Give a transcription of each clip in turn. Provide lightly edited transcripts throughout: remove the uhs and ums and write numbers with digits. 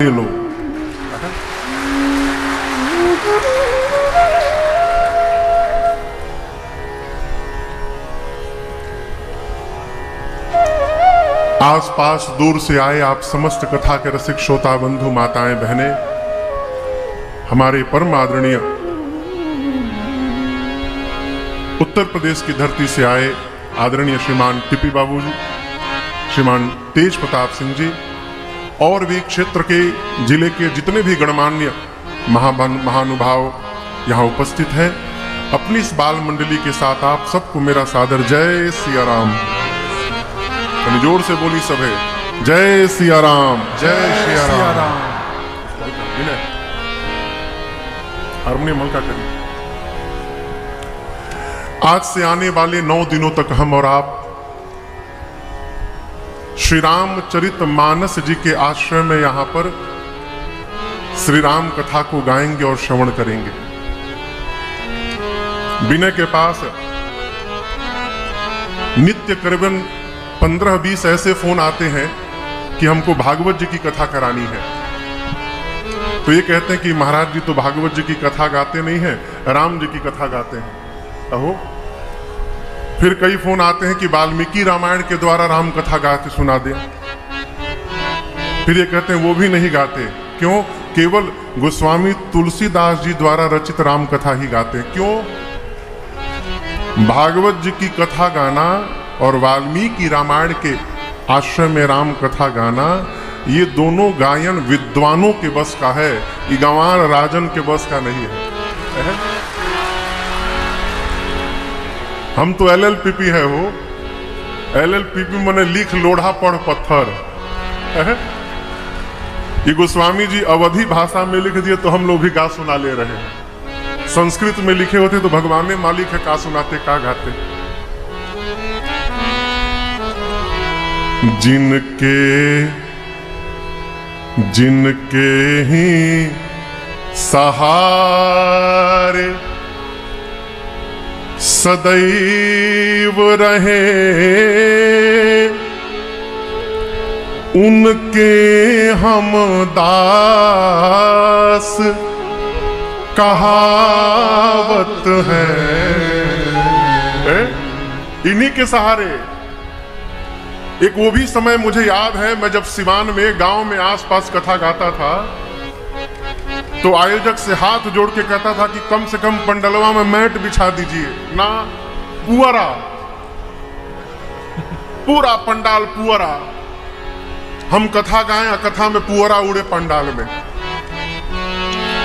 ले लो। आसपास दूर से आए आप समस्त कथा के रसिक श्रोता बंधु माताएं बहनें, हमारे परम आदरणीय उत्तर प्रदेश की धरती से आए आदरणीय श्रीमान टीपी बाबू जी, श्रीमान तेज प्रताप सिंह जी और भी क्षेत्र के जिले के जितने भी गणमान्य महानुभाव यहाँ उपस्थित हैं, अपनी इस बाल मंडली के साथ आप सबको मेरा सादर जय सिया राम। जोर से बोली सभे जय सिया राम, जय सिया राम। हारमोनियम हल्का करिए। आज से आने वाले 9 दिनों तक हम और आप श्री रामचरित मानस जी के आश्रय में यहां पर श्री राम कथा को गाएंगे और श्रवण करेंगे। विनय के पास नित्य करीबन 15-20 ऐसे फोन आते हैं कि हमको भागवत जी की कथा करानी है। तो ये कहते हैं कि महाराज जी तो भागवत जी की कथा गाते नहीं हैं, राम जी की कथा गाते हैं। अहो, फिर कई फोन आते हैं कि वाल्मीकि रामायण के द्वारा राम कथा गा के सुना दे। फिर ये कहते हैं वो भी नहीं गाते। क्यों? केवल गोस्वामी तुलसीदास जी द्वारा रचित राम कथा ही गाते हैं। क्यों? भागवत जी की कथा गाना और वाल्मीकि रामायण के आश्रय में राम कथा गाना, ये दोनों गायन विद्वानों के बस का है, ये गंवार राजन के बस का नहीं है। हम तो LLPP है हो, LLPP मने लिख लोढ़ा पढ़ पत्थर। ये गोस्वामी जी अवधी भाषा में लिख दिए तो हम लोग भी गा सुना ले रहे हैं। संस्कृत में लिखे होते तो भगवान ने मालिक है, का सुनाते का गाते। जिनके ही सहारे सदैव रहे, उनके हम दास कहावत है। इन्हीं के सहारे। एक वो भी समय मुझे याद है, मैं जब सिवान में गांव में आसपास कथा गाता था तो आयोजक से हाथ जोड़ के कहता था कि कम से कम पंडलवा में मैट बिछा दीजिए ना, पुअरा, पूरा पंडाल पुअरा। हम कथा गाएं, कथा में पुअरा उड़े पंडाल में।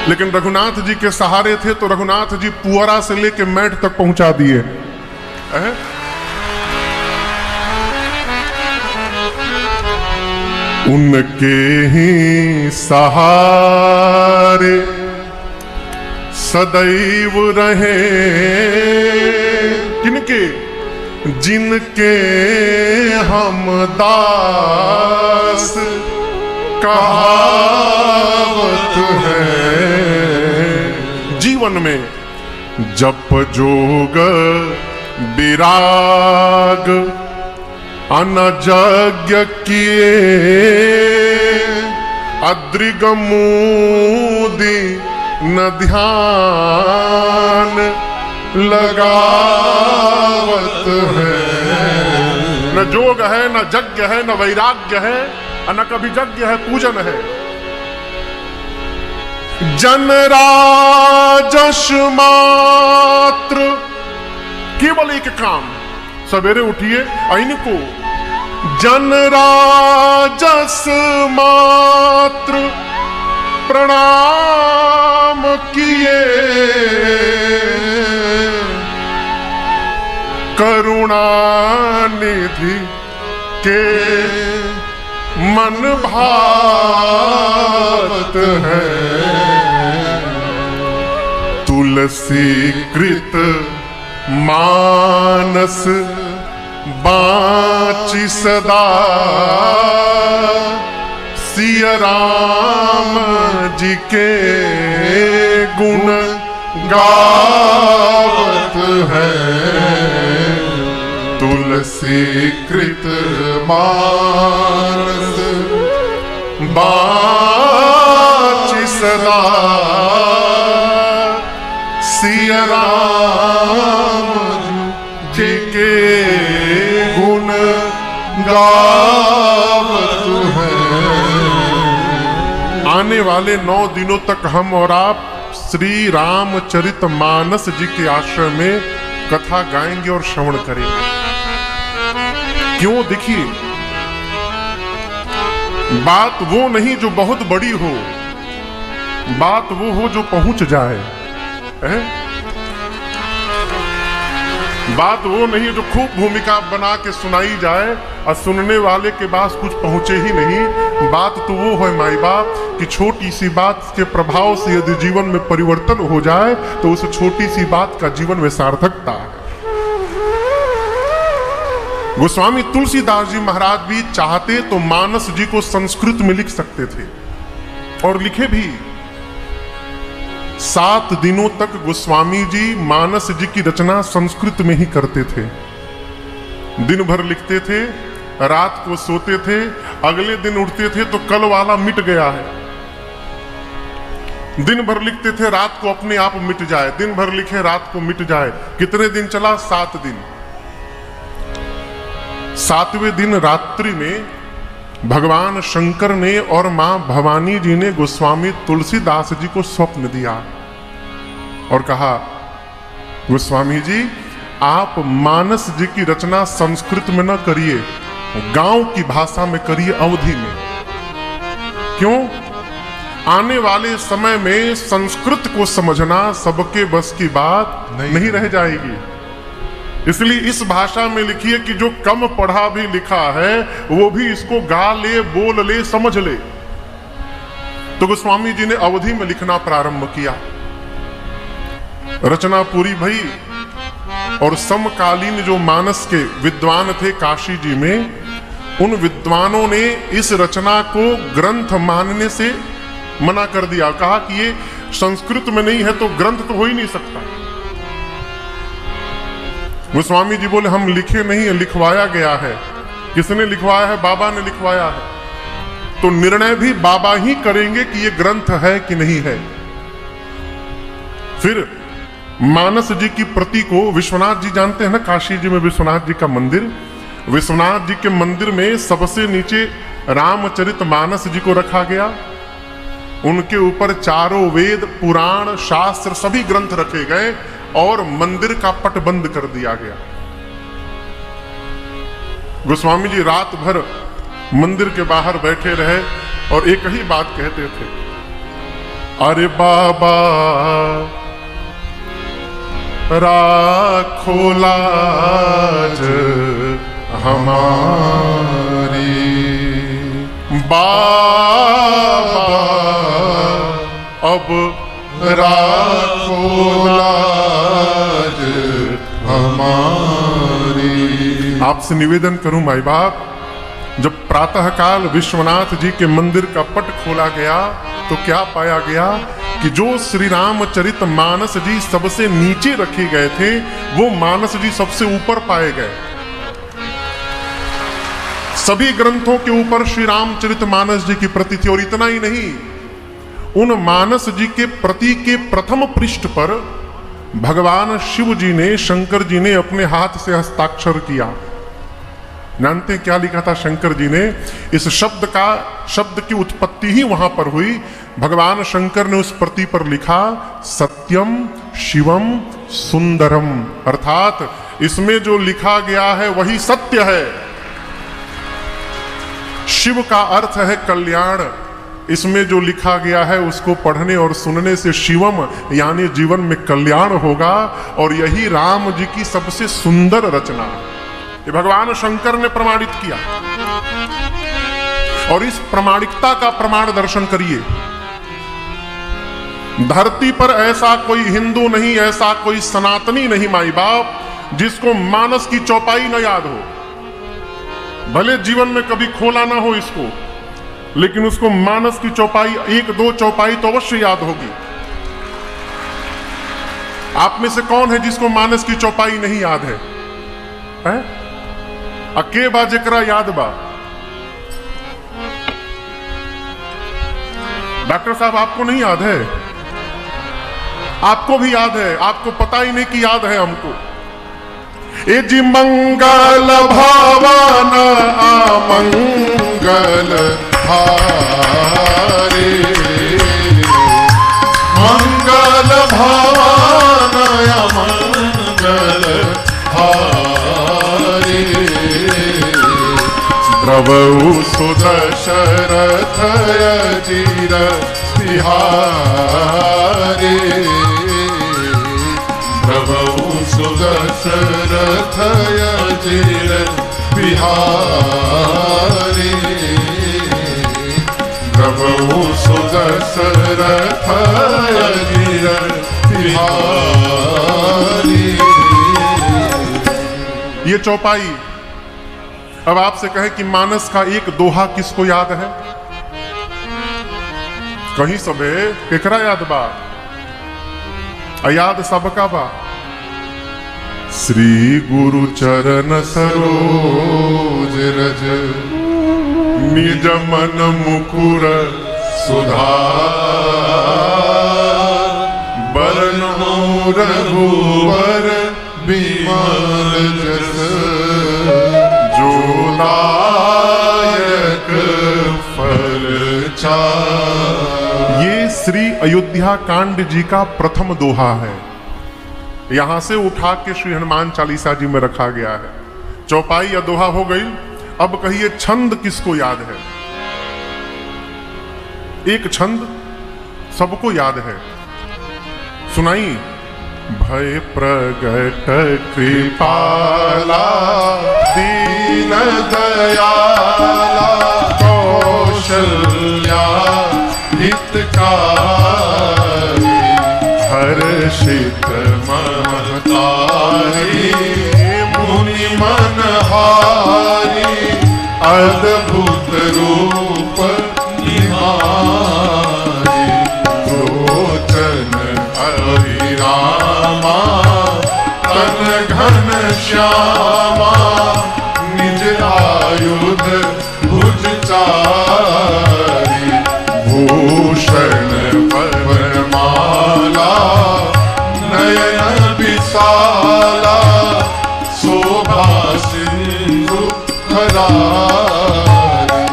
लेकिन रघुनाथ जी के सहारे थे तो रघुनाथ जी पुअरा से लेके मैट तक पहुंचा दिए। उनके ही सहारे सदैव रहे, किनके? जिनके हम दास कहावत है। जीवन में जप जोग विराग अनजज्ञ किए, अद्रिगमूदी न ध्यान लगावत है। न जोग है, न यज्ञ है, न वैराग्य है, न कभी यज्ञ है, पूजन है। जन राजस मात्र, केवल एक काम, सवेरे उठिए इनको जन राजस मात्र प्रणाम किए, करुणानिधि के मन भात है। तुलसी कृत मानस बाँचि सदा, सिया राम जी के गुण गावत है। तुलसी कृत मानस बाँचि आने वाले 9 दिनों तक हम और आप श्री रामचरितमानस जी के आश्रय में कथा गाएंगे और श्रवण करेंगे। क्यों? देखिए, बात वो नहीं जो बहुत बड़ी हो, बात वो हो जो पहुंच जाए है? बात वो नहीं जो खूब भूमिका बना के सुनाई जाए और सुनने वाले के पास कुछ पहुंचे ही नहीं। बात तो वो है माई बाप कि छोटी सी बात के प्रभाव से यदि जीवन में परिवर्तन हो जाए तो उस छोटी सी बात का जीवन में सार्थकता है। गोस्वामी तुलसीदास जी महाराज भी चाहते तो मानस जी को संस्कृत में लिख सकते थे और लिखे भी। 7 दिनों तक गोस्वामी जी मानस जी की रचना संस्कृत में ही करते थे। दिन भर लिखते थे, रात को सोते थे, अगले दिन उठते थे तो कल वाला मिट गया है। दिन भर लिखते थे, रात को अपने आप मिट जाए, दिन भर लिखे, रात को मिट जाए। कितने दिन चला? 7 दिन। 7वें दिन रात्रि में भगवान शंकर ने और मां भवानी जी ने गोस्वामी तुलसीदास जी को स्वप्न दिया और कहा, गोस्वामी जी आप मानस जी की रचना संस्कृत में न करिए, गांव की भाषा में करिए, अवधि में। क्यों? आने वाले समय में संस्कृत को समझना सबके बस की बात नहीं रह जाएगी। इसलिए इस भाषा में लिखिए कि जो कम पढ़ा भी लिखा है वो भी इसको गा ले, बोल ले, समझ ले। तो गोस्वामी जी ने अवधि में लिखना प्रारंभ किया। रचना पूरी भई और समकालीन जो मानस के विद्वान थे काशी जी में, उन विद्वानों ने इस रचना को ग्रंथ मानने से मना कर दिया। कहा कि ये संस्कृत में नहीं है तो ग्रंथ तो हो ही नहीं सकता। गोस्वामी जी बोले, हम लिखे नहीं है, लिखवाया गया है। किसने लिखवाया है? बाबा ने लिखवाया है। तो निर्णय भी बाबा ही करेंगे कि ये ग्रंथ है कि नहीं है। फिर मानस जी की प्रति को विश्वनाथ जी जानते हैं ना, काशी जी में विश्वनाथ जी का मंदिर, विश्वनाथ जी के मंदिर में सबसे नीचे रामचरितमानस जी को रखा गया। उनके ऊपर चारों वेद, पुराण, शास्त्र सभी ग्रंथ रखे गए और मंदिर का पट बंद कर दिया गया। गोस्वामी जी रात भर मंदिर के बाहर बैठे रहे और एक ही बात कहते थे, अरे बाबा राखो लाज हमारी, बाबा अब राखो लाज हमारी। आपसे निवेदन करूं माई बाप, जब प्रातःकाल विश्वनाथ जी के मंदिर का पट खोला गया तो क्या पाया गया कि जो श्री रामचरितमानस जी सबसे नीचे रखे गए थे वो मानस जी सबसे ऊपर पाए गए। सभी ग्रंथों के ऊपर श्री रामचरितमानस जी की प्रति थी। और इतना ही नहीं, उन मानस जी के प्रति के प्रथम पृष्ठ पर भगवान शिव जी ने, शंकर जी ने अपने हाथ से हस्ताक्षर किया। जानते हैं क्या लिखा था शंकर जी ने? इस शब्द की उत्पत्ति ही वहां पर हुई। भगवान शंकर ने उस प्रति पर लिखा, सत्यम शिवम सुंदरम, अर्थात इसमें जो लिखा गया है वही सत्य है। शिव का अर्थ है कल्याण। इसमें जो लिखा गया है उसको पढ़ने और सुनने से शिवम यानी जीवन में कल्याण होगा और यही राम जी की सबसे सुंदर रचना। ये भगवान शंकर ने प्रमाणित किया और इस प्रामाणिकता का प्रमाण दर्शन करिए। धरती पर ऐसा कोई हिंदू नहीं, ऐसा कोई सनातनी नहीं माई बाप जिसको मानस की चौपाई न याद हो। भले जीवन में कभी खोला ना हो इसको, लेकिन उसको मानस की चौपाई 1-2 चौपाई तो अवश्य याद होगी। आप में से कौन है जिसको मानस की चौपाई नहीं याद है? अके बा जेकरा याद बा। डॉक्टर साहब आपको नहीं याद है? आपको भी याद है, आपको पता ही नहीं कि याद है हमको। ए जी मंगल भावना आमंगल हारे प्रभु सुदशरथ अजीर बिहारी, प्रभु सुदशरथ अजीर बिहारी, प्रभु सुदशरथ अजीर बिहारी। ये चौपाई अब आपसे कहे कि मानस का एक दोहा किसको याद है? कहीं सबे केकरा याद बा? अयाद सबका बा। श्री गुरु चरण सरोज रज निज मन मुकुर सुधार, बरनो रघुवर बिमल जस जोदायक फल चार। ये श्री अयोध्या कांड जी का प्रथम दोहा है। यहां से उठा के श्री हनुमान चालीसा जी में रखा गया है। चौपाई या दोहा हो गई। अब कहिए छंद किसको याद है? एक छंद सबको याद है, सुनाई। भय प्रगट कृपाला दीन दयाला, कौशल्या हितकारी, हर्षित महतारी, मुनि मनहारी, अद्भुत रूप निहारी, लोचन अभिरामा, तन घन श्यामा, निज आयुध भुज चारी, भूषण पवनमाला, नयन विशाला, शोभा सिंधु खरारी।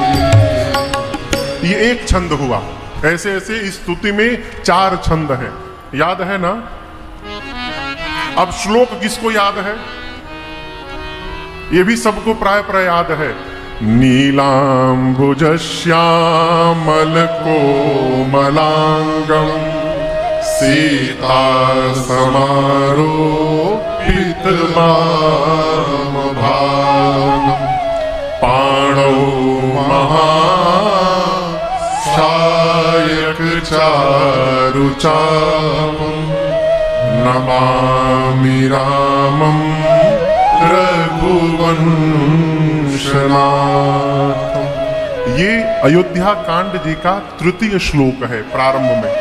ये एक छंद हुआ। ऐसे ऐसे इस स्तुति में 4 छंद हैं, याद है ना? अब श्लोक किसको याद है? ये भी सबको प्राय प्राय याद है। नीलांबुज श्यामल कोमलांगम, सीता समारोपित वाम भागम, पाणौ महाशायक चारुचापम, नमामि रामं रघुवंशनाथम। ये अयोध्या कांड जी का तृतीय श्लोक है प्रारंभ में।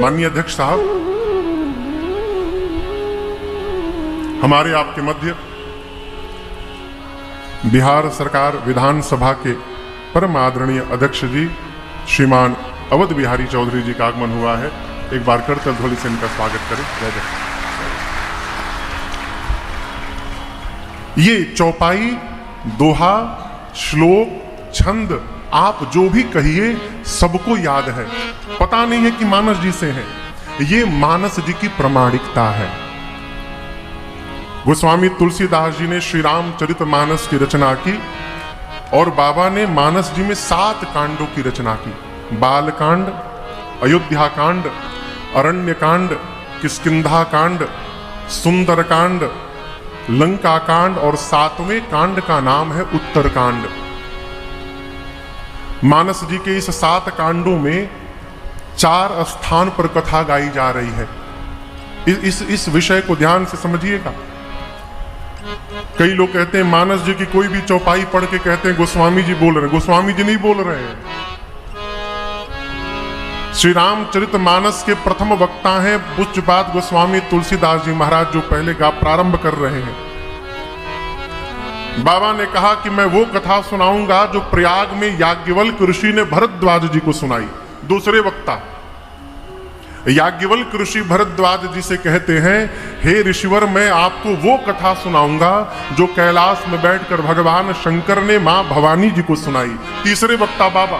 माननीय अध्यक्ष साहब, हमारे आपके मध्य बिहार सरकार विधानसभा के परम आदरणीय अध्यक्ष जी श्रीमान अवध बिहारी चौधरी जी का आगमन हुआ है। एक बार करतल ध्वनि से इनका स्वागत करें। जय जय। ये चौपाई, दोहा, श्लोक, छंद, आप जो भी कहिए सबको याद है। पता नहीं है कि मानस जी से है। ये मानस जी की प्रामाणिकता है। गोस्वामी तुलसीदास जी ने श्री रामचरितमानस की रचना की और बाबा ने मानस जी में 7 कांडों की रचना की। बाल कांड, अयोध्या कांड, अरण्य कांड, किष्किंधा कांड, सुंदर कांड, लंका कांड और 7वें कांड का नाम है उत्तर कांड। मानस जी के इस 7 कांडों में 4 स्थान पर कथा गाई जा रही है। इस विषय को ध्यान से समझिएगा। कई लोग कहते हैं मानस जी की कोई भी चौपाई पढ़ के कहते हैं गोस्वामी जी बोल रहे हैं। गोस्वामी जी नहीं बोल रहे हैं। श्री रामचरितमानस के प्रथम वक्ता हैं पूज्यपाद गोस्वामी तुलसीदास जी महाराज, जो पहले प्रारंभ कर रहे हैं। बाबा ने कहा कि मैं वो कथा सुनाऊंगा जो प्रयाग में याज्ञवल्क्य ऋषि ने भरद्वाज जी को सुनाई। दूसरे वक्ता याज्ञवल्क्य ऋषि भरद्वाज जी से कहते हैं, हे ऋषिवर, मैं आपको वो कथा सुनाऊंगा जो कैलाश में बैठकर भगवान शंकर ने मां भवानी जी को सुनाई। तीसरे वक्ता बाबा,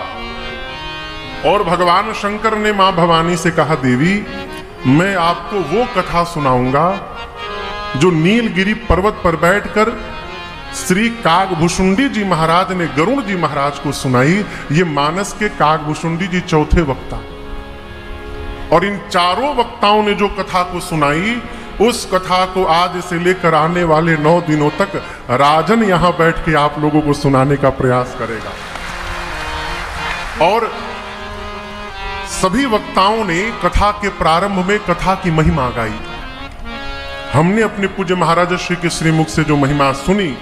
और भगवान शंकर ने मां भवानी से कहा, देवी मैं आपको वो कथा सुनाऊंगा जो नीलगिरी पर्वत पर बैठकर श्री कागभूषुंडी जी महाराज ने गरुड़ जी महाराज को सुनाई। ये मानस के कागभूषुंडी जी चौथे वक्ता, और इन चारों वक्ताओं ने जो कथा को सुनाई, उस कथा को आज से लेकर आने वाले 9 दिनों तक राजन यहां बैठ के आप लोगों को सुनाने का प्रयास करेगा। और सभी वक्ताओं ने कथा के प्रारंभ में कथा की महिमा गाई। हमने अपने पूज्य महाराज श्री के श्रीमुख से जो महिमा सुनी,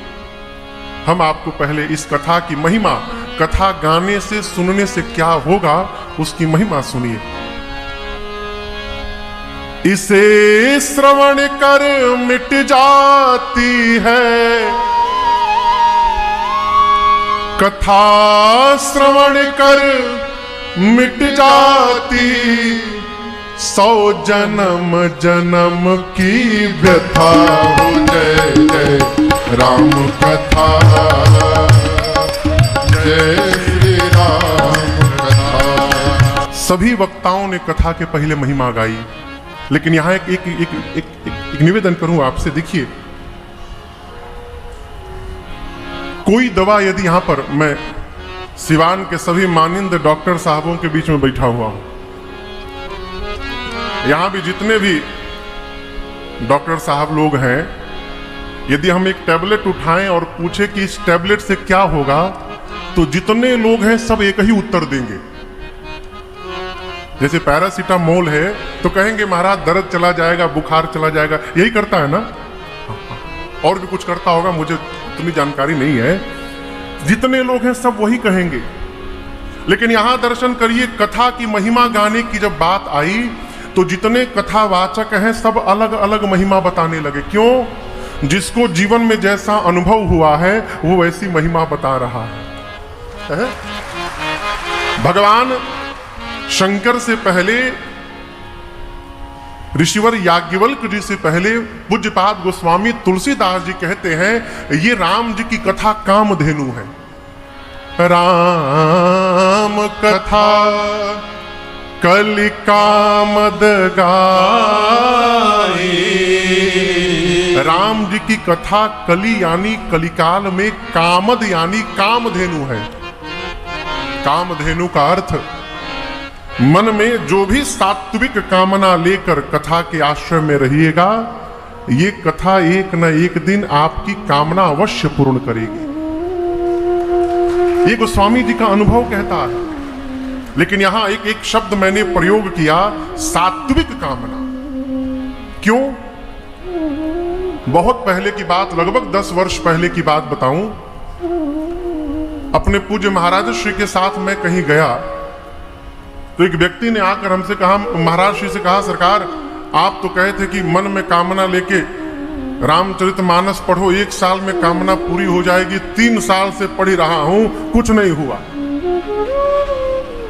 हम आपको पहले इस कथा की महिमा, कथा गाने से सुनने से क्या होगा उसकी महिमा सुनिए। इसे श्रवण कर मिट जाती है, कथा श्रवण कर मिट जाती, 100 जन्म जन्म की व्यथा हो। जय जय राम कथा, जय श्री राम कथा। सभी वक्ताओं ने कथा के पहले महिमा गाई, लेकिन यहां एक निवेदन करूं आपसे। देखिए, कोई दवा यदि यहां पर, मैं सिवान के सभी मानिंद डॉक्टर साहबों के बीच में बैठा हुआ हूं, यहां भी जितने भी डॉक्टर साहब लोग हैं, यदि हम एक टैबलेट उठाएं और पूछे कि इस टैबलेट से क्या होगा, तो जितने लोग हैं सब एक ही उत्तर देंगे। जैसे पैरासीटामोल है तो कहेंगे महाराज दर्द चला जाएगा, बुखार चला जाएगा, यही करता है ना। और भी कुछ करता होगा, मुझे इतनी जानकारी नहीं है। जितने लोग हैं सब वही कहेंगे। लेकिन यहां दर्शन करिए, कथा की महिमा गाने की जब बात आई तो जितने कथावाचक हैं सब अलग अलग महिमा बताने लगे। क्यों? जिसको जीवन में जैसा अनुभव हुआ है वो वैसी महिमा बता रहा है। भगवान शंकर से पहले, ऋषिवर याज्ञवल्क्य जी से पहले पूज्यपाद गोस्वामी तुलसीदास जी कहते हैं, ये राम जी की कथा कामधेनु है। राम कथा कलि कामद गाए। राम जी की कथा कली यानी कलिकाल में, कामद यानी कामधेनु है। कामधेनु का अर्थ, मन में जो भी सात्विक कामना लेकर कथा के आश्रय में रहिएगा, ये कथा एक न एक दिन आपकी कामना अवश्य पूर्ण करेगी। ये गोस्वामी जी का अनुभव कहता है। लेकिन यहां एक शब्द मैंने प्रयोग किया, सात्विक कामना। क्यों? बहुत पहले की बात, लगभग 10 वर्ष पहले की बात बताऊं। अपने पूज्य महाराज श्री के साथ मैं कहीं गया तो एक व्यक्ति ने आकर हमसे कहा, महाराज श्री से कहा, सरकार आप तो कहे थे कि मन में कामना लेके रामचरितमानस पढ़ो, 1 साल में कामना पूरी हो जाएगी। 3 साल से पढ़ ही रहा हूं, कुछ नहीं हुआ।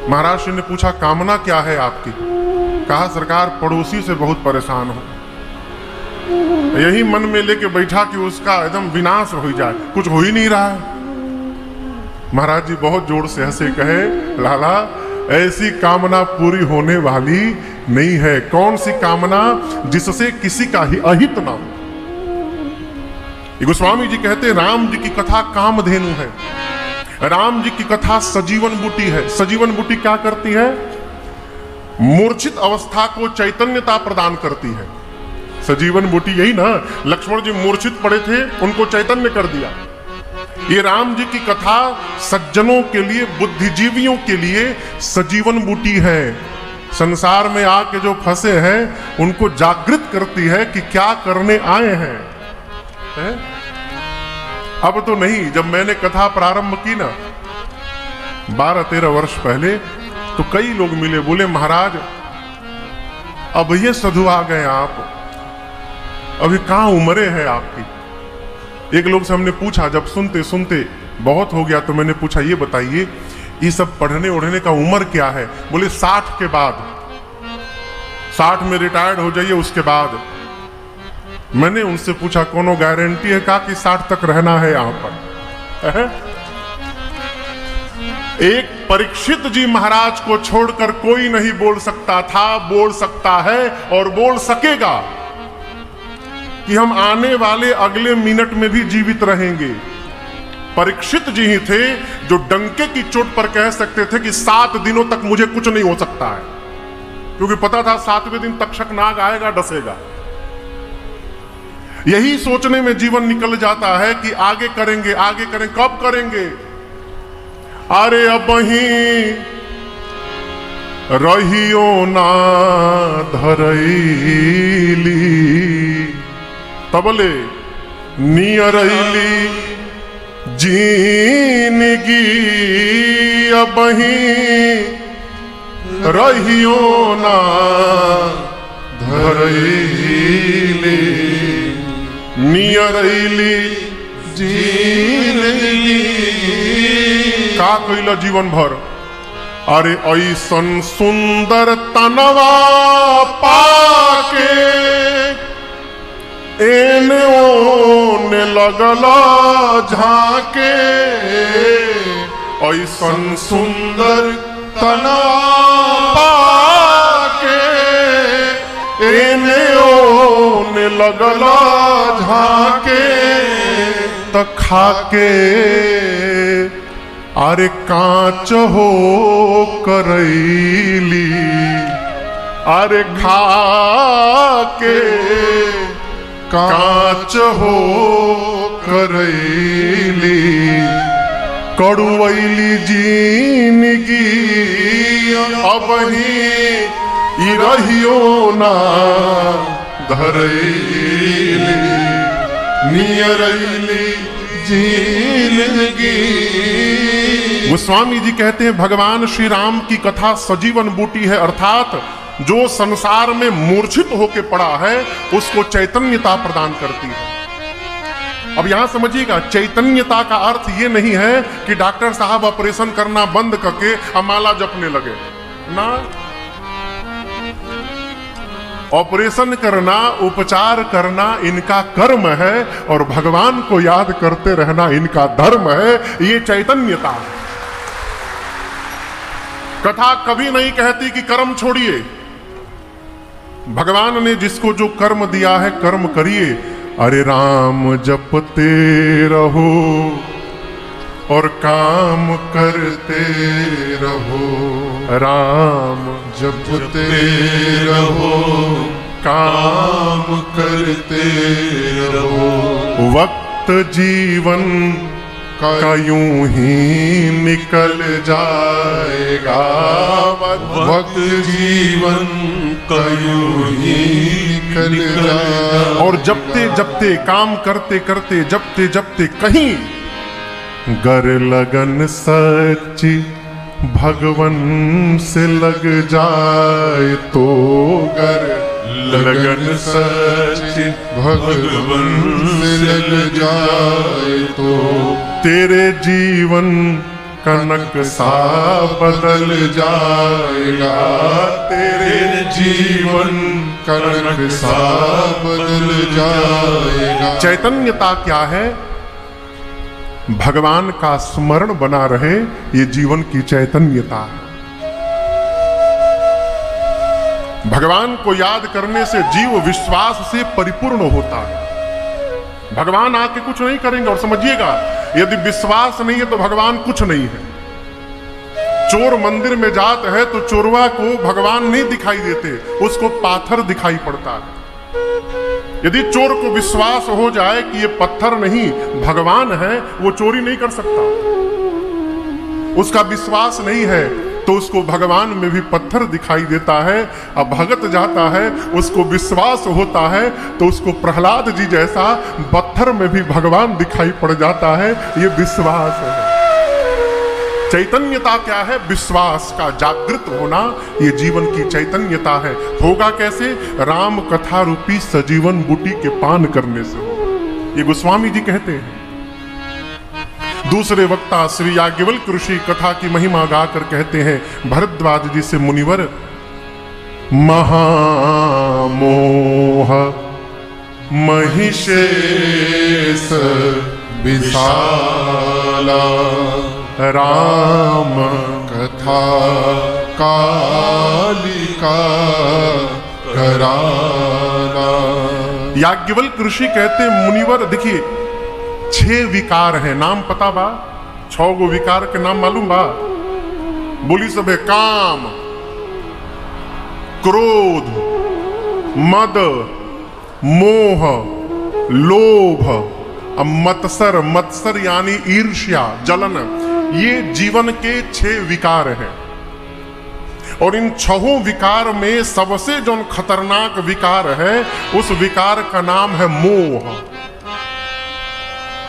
महाराज श्री ने पूछा, कामना क्या है आपकी? कहा, सरकार पड़ोसी से बहुत परेशान हूं, यही मन में लेके बैठा कि उसका एकदम विनाश हो जाए, कुछ हो ही नहीं रहा है। महाराज जी बहुत जोर से हंसे, कहे, लाला ऐसी कामना पूरी होने वाली नहीं है। कौन सी कामना? जिससे किसी का ही अहित ना हो। गोस्वामी जी कहते, राम जी की कथा कामधेनु है। राम जी की कथा सजीवन बूटी है। सजीवन बूटी क्या करती है? मूर्छित अवस्था को चैतन्यता प्रदान करती है। सजीवन बूटी यही ना, लक्ष्मण जी मूर्छित पड़े थे, उनको चैतन्य कर दिया। ये राम जी की कथा सज्जनों के लिए, बुद्धिजीवियों के लिए सजीवन बूटी है। संसार में आके जो फंसे हैं उनको जागृत करती है कि क्या करने आए हैं। अब तो नहीं, जब मैंने कथा प्रारंभ की ना 12-13 वर्ष पहले, तो कई लोग मिले, बोले महाराज अब ये साधु आ गए आप, अभी कहां उम्रे है आपकी? एक लोग से हमने पूछा, जब सुनते सुनते बहुत हो गया तो मैंने पूछा, ये बताइए ये सब पढ़ने ओढ़ने का उम्र क्या है? बोले 60 के बाद, 60 में रिटायर्ड हो जाइए उसके बाद। मैंने उनसे पूछा, कोनो गारंटी है का कि 60 तक रहना है यहां पर? एक परीक्षित जी महाराज को छोड़कर कोई नहीं बोल सकता था, बोल सकता है और बोल सकेगा। कि हम आने वाले अगले मिनट में भी जीवित रहेंगे। परीक्षित जी ही थे जो डंके की चोट पर कह सकते थे कि 7 दिनों तक मुझे कुछ नहीं हो सकता है, क्योंकि पता था 7वें दिन तक्षक नाग आएगा, डसेगा। यही सोचने में जीवन निकल जाता है कि आगे करेंगे, आगे करें, कब करेंगे। अरे अब ही रहियो ना धरैली तबले नियरैली जिंदगी, अब ही रहियो ना धरैली नियरैली जिंदगी। का कइला जीवन भर? अरे ऐसन सुंदर तनवा पाके एने ओने लगला झाके, ऐसन सुंदर तनवा पाके एने ओने लगला झाके, त खाके अरे कांच हो करैली, अरे खाके कांच हो करैली, कड़ुवैली जिंदगी, अब ही रहियो ना धरैली नियरैली जिंदगी। गोस्वामी जी कहते हैं भगवान श्री राम की कथा सजीवन बूटी है, अर्थात जो संसार में मूर्छित होके पड़ा है उसको चैतन्यता प्रदान करती है। अब यहां समझिएगा, चैतन्यता का अर्थ ये नहीं है कि डॉक्टर साहब ऑपरेशन करना बंद करके अमाला जपने लगे ना। ऑपरेशन करना, उपचार करना इनका कर्म है और भगवान को याद करते रहना इनका धर्म है। ये चैतन्यता है। कथा कभी नहीं कहती कि कर्म छोड़िए। भगवान ने जिसको जो कर्म दिया है कर्म करिए। अरे राम जपते रहो और काम करते रहो, राम जपते रहो काम करते रहो। वक्त जीवन का यूं ही निकल जाएगा, वक्त जीवन का यूं ही निकल जाएगा। और जपते जपते, काम करते करते, जपते जपते कहीं गर लगन सच्ची भगवन से लग जाए तो, गर लगन सच्ची भगवन से लग जाए तो, तेरे जीवन का नक्शा बदल जाएगा, तेरे जीवन का नक्शा बदल जाएगा। चैतन्यता क्या है? भगवान का स्मरण बना रहे, ये जीवन की चैतन्यता है। भगवान को याद करने से जीव विश्वास से परिपूर्ण होता है। भगवान आके कुछ नहीं करेंगे। और समझिएगा, यदि विश्वास नहीं है तो भगवान कुछ नहीं है। चोर मंदिर में जाता है तो चोरवा को भगवान नहीं दिखाई देते, उसको पाथर दिखाई पड़ता है। यदि चोर को विश्वास हो जाए कि ये पत्थर नहीं भगवान है, वो चोरी नहीं कर सकता। उसका विश्वास नहीं है तो उसको भगवान में भी पत्थर दिखाई देता है। अब भगत जाता है, उसको विश्वास होता है तो उसको प्रहलाद जी जैसा पत्थर में भी भगवान दिखाई पड़ जाता है। ये विश्वास है। चैतन्यता क्या है? विश्वास का जागृत होना, ये जीवन की चैतन्यता है। होगा कैसे? राम कथा रूपी सजीवन बूटी के पान करने से हो। ये गोस्वामी जी कहते हैं। दूसरे वक्ता श्री याज्ञवल्क्य ऋषि कथा की महिमा गाकर कहते हैं, भरद्वाज जी से मुनिवर, महामोह महिषेश विशाला, राम कथा कालिका कराला। याज्ञवल्क्य ऋषि कहते मुनिवर, देखिए 6 विकार हैं, नाम पता बा? 6 गो विकार के नाम मालूम बा? बोली सब है, काम, क्रोध, मद, मोह, लोभ, मत्सर, मत्सर यानी ईर्ष्या, जलन। ये जीवन के 6 विकार हैं। और इन 6 विकार में सबसे जो खतरनाक विकार है, उस विकार का नाम है मोह।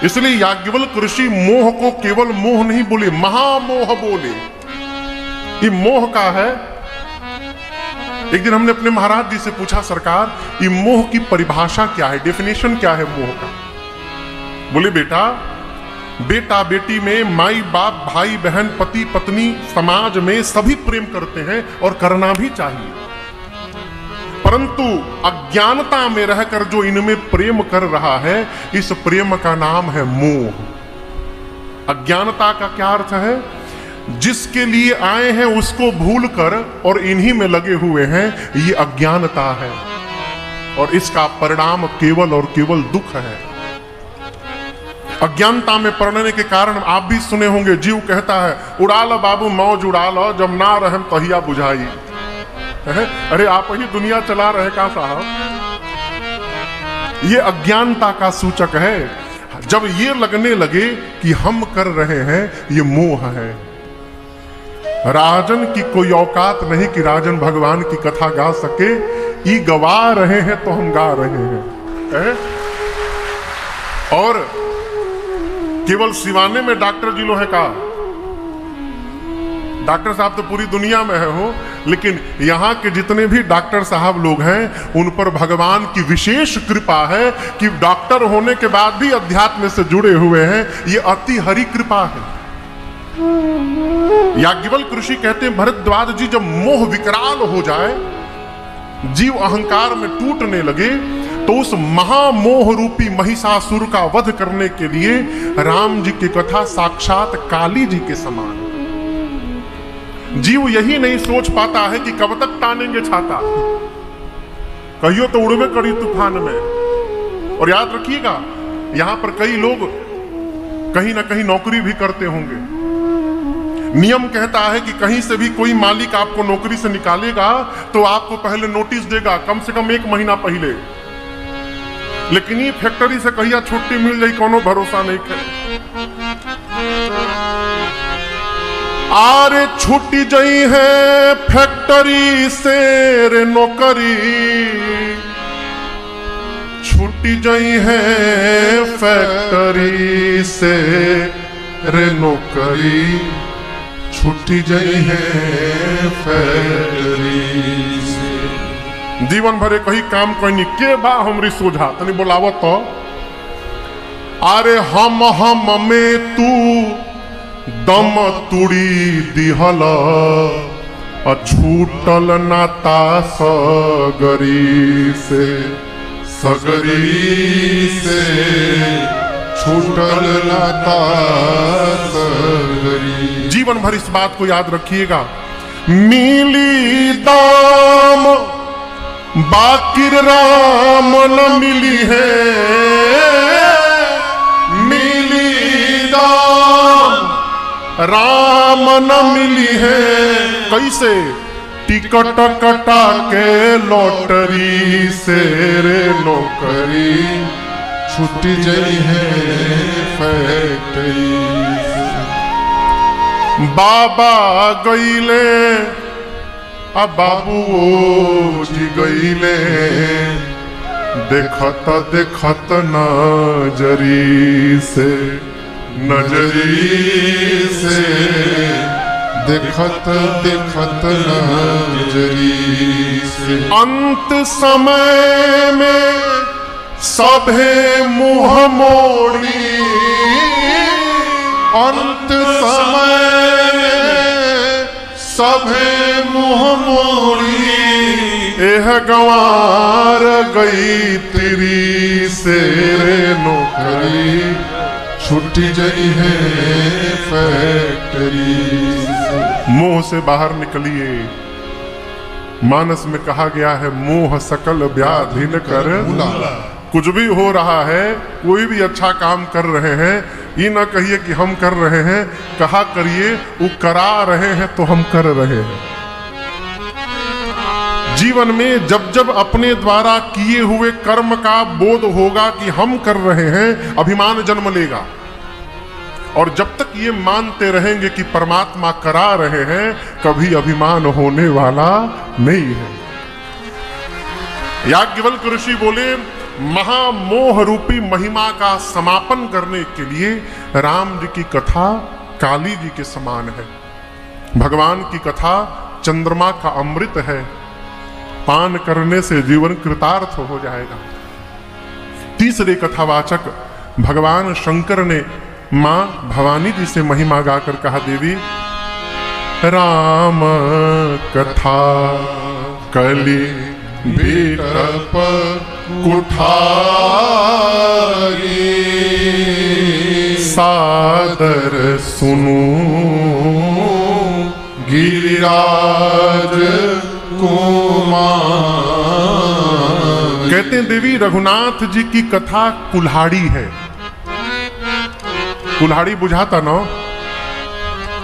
इसलिए याज्ञवल्क्य ऋषि मोह को केवल मोह नहीं बोले, महामोह बोले। ये मोह का है। एक दिन हमने अपने महाराज जी से पूछा, सरकार ये मोह की परिभाषा क्या है, डेफिनेशन क्या है मोह का? बोले बेटा, बेटा बेटी में, माई बाप, भाई बहन, पति पत्नी, समाज में सभी प्रेम करते हैं और करना भी चाहिए, परंतु अज्ञानता में रहकर जो इनमें प्रेम कर रहा है, इस प्रेम का नाम है मोह। अज्ञानता का क्या अर्थ है? जिसके लिए आए हैं उसको भूलकर और इन्हीं में लगे हुए हैं, ये अज्ञानता है। और इसका परिणाम केवल और केवल दुख है। अज्ञानता में पड़ने के कारण आप भी सुने होंगे, जीव कहता है उड़ा लो बाबू मौज उड़ा लो, जब ना रहम तहिया बुझाई। अरे आप ही दुनिया चला रहे का साहब? ये अज्ञानता का सूचक है। जब ये लगने लगे कि हम कर रहे हैं, ये मोह है। राजन की कोई औकात नहीं कि राजन भगवान की कथा गा सके, ये गवा रहे हैं तो हम गा रहे हैं। और केवल सिवाने में डॉक्टर जी लो है का? डॉक्टर साहब तो पूरी दुनिया में है हो, लेकिन यहाँ के जितने भी डॉक्टर साहब लोग हैं, उन पर भगवान की विशेष कृपा है कि डॉक्टर होने के बाद भी अध्यात्म से जुड़े हुए हैं। ये अति हरि कृपा है। याज्ञवल्क्य ऋषि कहते हैं, भरद्वाज जी जब मोह विकराल हो जाए, जीव अहंकार में टूटने लगे, तो उस महामोह रूपी महिषासुर का वध करने के लिए राम जी की कथा साक्षात काली जी के समान। जीव यही नहीं सोच पाता है कि कब तक तानेंगे छाता, कहियो तो उड़वे करी तूफान में। और याद रखिएगा, यहां पर कई लोग कहीं ना कहीं नौकरी भी करते होंगे। नियम कहता है कि कहीं से भी कोई मालिक आपको नौकरी से निकालेगा तो आपको पहले नोटिस देगा, कम से कम 1 महीना पहले। लेकिन ये फैक्ट्री से कहिया छुट्टी मिल जाए, कोनो भरोसा नहीं है। आरे छुट्टी जाई है फैक्ट्री से रे नौकरी, छुट्टी जाई है फैक्ट्री से रे नौकरी, छुट्टी जाई है फैक्ट्री से। जीवन भरे कहीं काम कहीं के बा हमरी सोझा तनी बोलावो तो। अरे हम में तू दम तुड़ी दिहल, छूटल नाता सगरी से, सगरी से छूटल नाता सगरी। जीवन भर इस बात को याद रखिएगा, मिली दाम बाकिर राम न मिली है, मिली दाम राम न मिली है। कैसे? टिकट कटा के लॉटरी से रे नौकरी, छुट्टी जाई है फैक्ट्री से। बाबा गईले अब बाबू जी गईले, देखत देखत नजरी से, नजरी से देखत देखत नजरी से। अंत समय में सभे मुंह मोड़ी, अंत समय में सभे मुंह मोड़ी, एह गंवार गई तेरी से रे नौकरी, छुट्टी जाई है फैक्ट्री से। मोह से बाहर निकलिए। मानस में कहा गया है, मोह सकल व्याधि न कर कुछ भी हो रहा है, कोई भी अच्छा काम कर रहे हैं, ये ना कहिए कि हम कर रहे हैं, कहा करिए वो करा रहे हैं तो हम कर रहे हैं। जीवन में जब जब अपने द्वारा किए हुए कर्म का बोध होगा कि हम कर रहे हैं, अभिमान जन्म लेगा। और जब तक ये मानते रहेंगे कि परमात्मा करा रहे हैं, कभी अभिमान होने वाला नहीं है। याज्ञवल्क्य ऋषि बोले, महामोह रूपी महिमा का समापन करने के लिए राम जी की कथा काली जी के समान है। भगवान की कथा चंद्रमा का अमृत है, पान करने से जीवन कृतार्थ हो जाएगा। तीसरे कथावाचक भगवान शंकर ने मां भवानी जी से महिमा गाकर कहा, देवी राम कथा कली बिटप कुठारी, सादर सुनू गिरिराज कुमार। कहते हैं देवी रघुनाथ जी की कथा कुल्हाड़ी है। कुल्हाड़ी बुझाता ना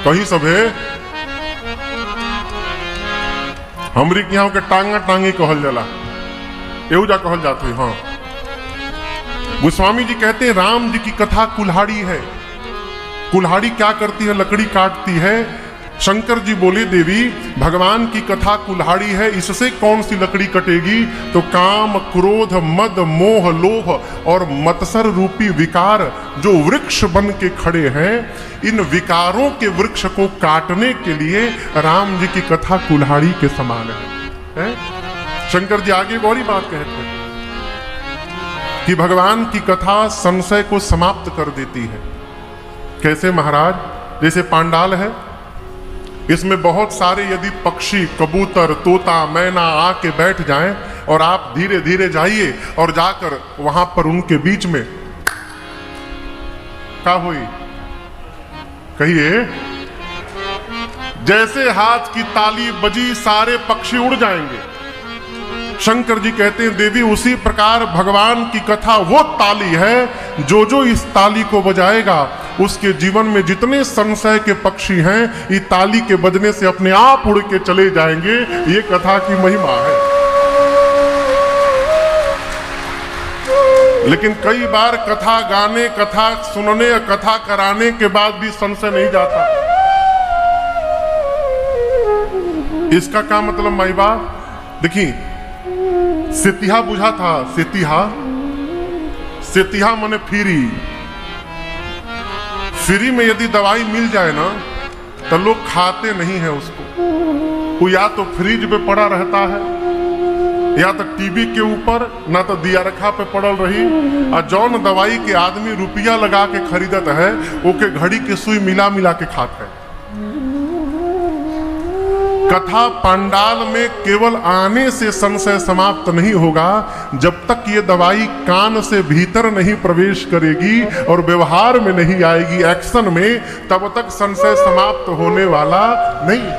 कहीं सब है, हमरी यहाँ के टांगा टांगी कहल जाला, एवजा कहल जाते हैं। हाँ, गोस्वामी जी कहते हैं राम जी की कथा कुल्हाड़ी है। कुल्हाड़ी क्या करती है? लकड़ी काटती है। शंकर जी बोले, देवी भगवान की कथा कुल्हाड़ी है, इससे कौन सी लकड़ी कटेगी? तो काम क्रोध मद मोह लोभ और मत्सर रूपी विकार जो वृक्ष बन के खड़े हैं, इन विकारों के वृक्ष को काटने के लिए राम जी की कथा कुल्हाड़ी के समान है? शंकर जी आगे गौरी बात कहते हैं कि भगवान की कथा संशय को समाप्त कर देती है। कैसे महाराज? जैसे पांडाल है, इसमें बहुत सारे यदि पक्षी, कबूतर, तोता, मैना आके बैठ जाएं और आप धीरे धीरे जाइए और जाकर वहां पर उनके बीच में क्या हुई? कहिए। जैसे हाथ की ताली बजी सारे पक्षी उड़ जाएंगे। शंकर जी कहते हैं देवी उसी प्रकार भगवान की कथा वो ताली है, जो जो इस ताली को बजाएगा उसके जीवन में जितने संशय के पक्षी हैं, ये ताली के बजने से अपने आप उड़ के चले जाएंगे। ये कथा की महिमा है। लेकिन कई बार कथा गाने, कथा सुनने, कथा कराने के बाद भी संशय नहीं जाता। इसका क्या मतलब माई बाप? देखिए, सेतिहा बुझा था। सेतिहा माने फ्री में यदि दवाई मिल जाए ना तो लोग खाते नहीं है उसको। वो या तो फ्रिज पे पड़ा रहता है, या तो टीवी के ऊपर, ना तो दिया रखा पे पड़ल रही। और जौन दवाई के आदमी रुपया लगा के खरीदत है, ओके घड़ी के सुई मिला मिला के खाते है। कथा पंडाल में केवल आने से संशय समाप्त नहीं होगा, जब तक ये दवाई कान से भीतर नहीं प्रवेश करेगी और व्यवहार में नहीं आएगी, एक्शन में, तब तक संशय समाप्त होने वाला नहीं है।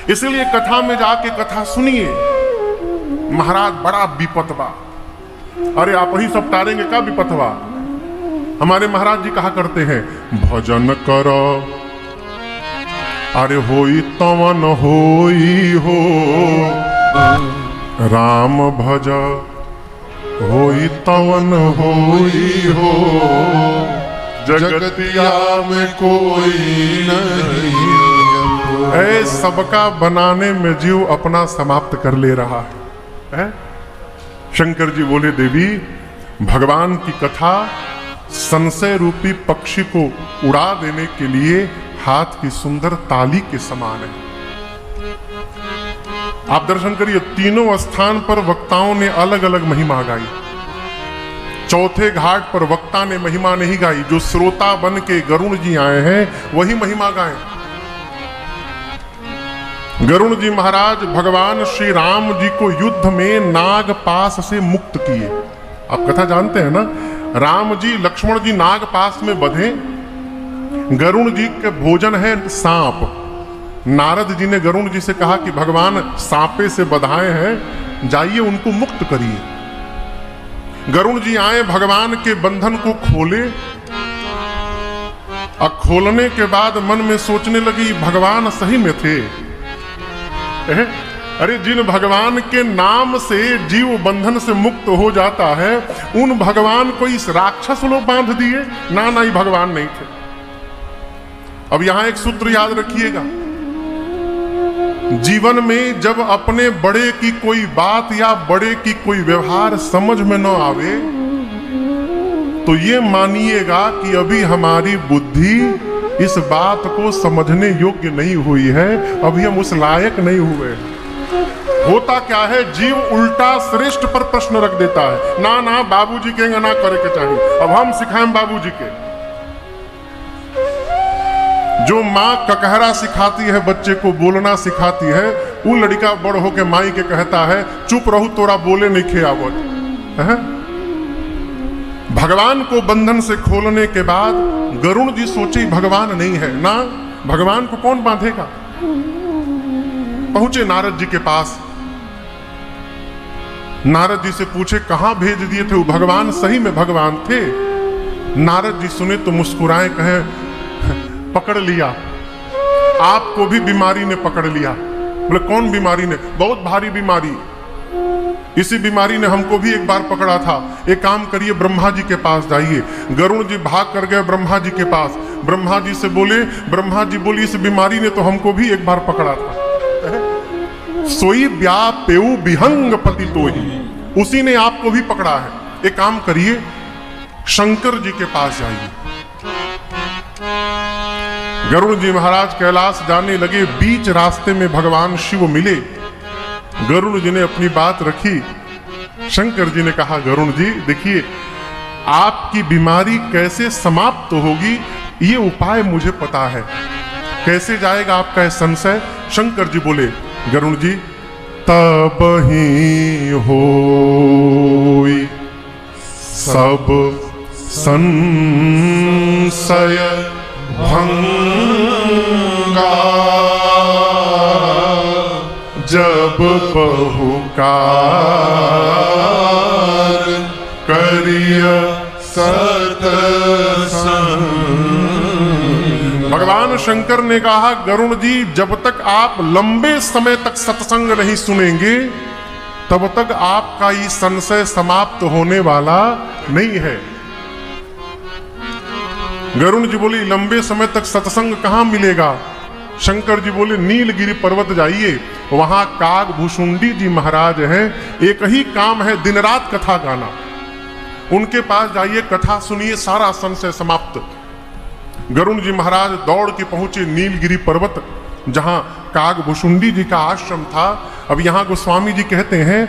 इसलिए कथा में जाके कथा सुनिए। महाराज बड़ा विपत बा। अरे आप ही सब टारेंगे क्या विपत बा? हमारे महाराज जी कहा करते हैं, भजन करो अरे होई तवन होई हो, राम भज होई तवन होई हो, जगतिया में कोई नहीं। ऐ सबका बनाने में जीव अपना समाप्त कर ले रहा है। शंकर जी बोले, देवी भगवान की कथा संशय रूपी पक्षी को उड़ा देने के लिए हाथ की सुंदर ताली के समान है। आप दर्शन करिए, तीनों स्थान पर वक्ताओं ने अलग अलग महिमा गाई। चौथे घाट पर वक्ता ने महिमा नहीं गाई, जो श्रोता बन के गरुण जी आए हैं वही महिमा गाए। गरुण जी महाराज भगवान श्री राम जी को युद्ध में नाग पास से मुक्त किए। आप कथा जानते हैं ना, राम जी लक्ष्मण जी नाग पास में बंधे। गरुण जी के भोजन है सांप। नारद जी ने गरुण जी से कहा कि भगवान सांपे से बधाए हैं, जाइए उनको मुक्त करिए। गरुण जी आए, भगवान के बंधन को खोले और खोलने के बाद मन में सोचने लगी भगवान सही में थे। अरे जिन भगवान के नाम से जीव बंधन से मुक्त हो जाता है, उन भगवान को इस राक्षस लोग बांध दिए। ना ना, ही भगवान नहीं थे। अब यहां एक सूत्र याद रखिएगा, जीवन में जब अपने बड़े की कोई बात या बड़े की कोई व्यवहार समझ में न आवे तो ये मानिएगा कि अभी हमारी बुद्धि इस बात को समझने योग्य नहीं हुई है, अभी हम उस लायक नहीं हुए। होता क्या है, जीव उल्टा श्रेष्ठ पर प्रश्न रख देता है। ना ना, बाबूजी कहेंगे ना करे के चाहिए, अब हम सिखाएं बाबूजी के। जो माँ ककहरा सिखाती है, बच्चे को बोलना सिखाती है, वो लड़का बड़ होके माई के कहता है चुप रहू तोरा बोले नहीं खियावत। भगवान को बंधन से खोलने के बाद गरुण जी सोचे भगवान नहीं है ना, भगवान को कौन बांधेगा। पहुंचे नारद जी के पास, नारद जी से पूछे कहां भेज दिए थे वो भगवान, सही में भगवान थे। नारद जी सुने तो मुस्कुराए, कहे पकड़ लिया, आपको भी बीमारी ने पकड़ लिया। बोले कौन बीमारी ने? बहुत भारी बीमारी, इसी बीमारी ने हमको भी एक बार पकड़ा था। एक काम करिए, ब्रह्मा जी के पास जाइए। गरुण जी भाग कर गए ब्रह्मा जी के पास। ब्रह्मा जी से बोले, ब्रह्मा जी बोली इस बीमारी ने तो हमको भी एक बार पकड़ा था। सोई व्यापेऊ विहंग पति तो ही, उसी ने आपको भी पकड़ा है। एक काम करिए, शंकर जी के पास जाइए। गरुड़ जी महाराज कैलाश जाने लगे, बीच रास्ते में भगवान शिव मिले। गरुड़ जी ने अपनी बात रखी। शंकर जी ने कहा गरुड़ जी देखिए, आपकी बीमारी कैसे समाप्त होगी ये उपाय मुझे पता है। कैसे जाएगा आपका यह संशय? शंकर जी बोले गरुड़ जी तब ही होई सब संशय भंगा, जब बहुकार करिय सत्संग। भगवान शंकर ने कहा गरुण जी जब तक आप लंबे समय तक सत्संग नहीं सुनेंगे तब तक आपका ये संशय समाप्त होने वाला नहीं है। गरुण जी बोली लंबे समय तक सत्संग कहां मिलेगा? शंकर जी बोले नीलगिरी पर्वत जाइए, वहां काग भुषुंडी जी महाराज हैं, एक ही काम है दिन रात कथा गाना। उनके पास जाइए, कथा सुनिए, सारा संशय समाप्त। गरुण जी महाराज दौड़ के पहुंचे नीलगिरी पर्वत, जहां काग भुषुंडी जी का आश्रम था। अब यहां गोस्वामी जी कहते हैं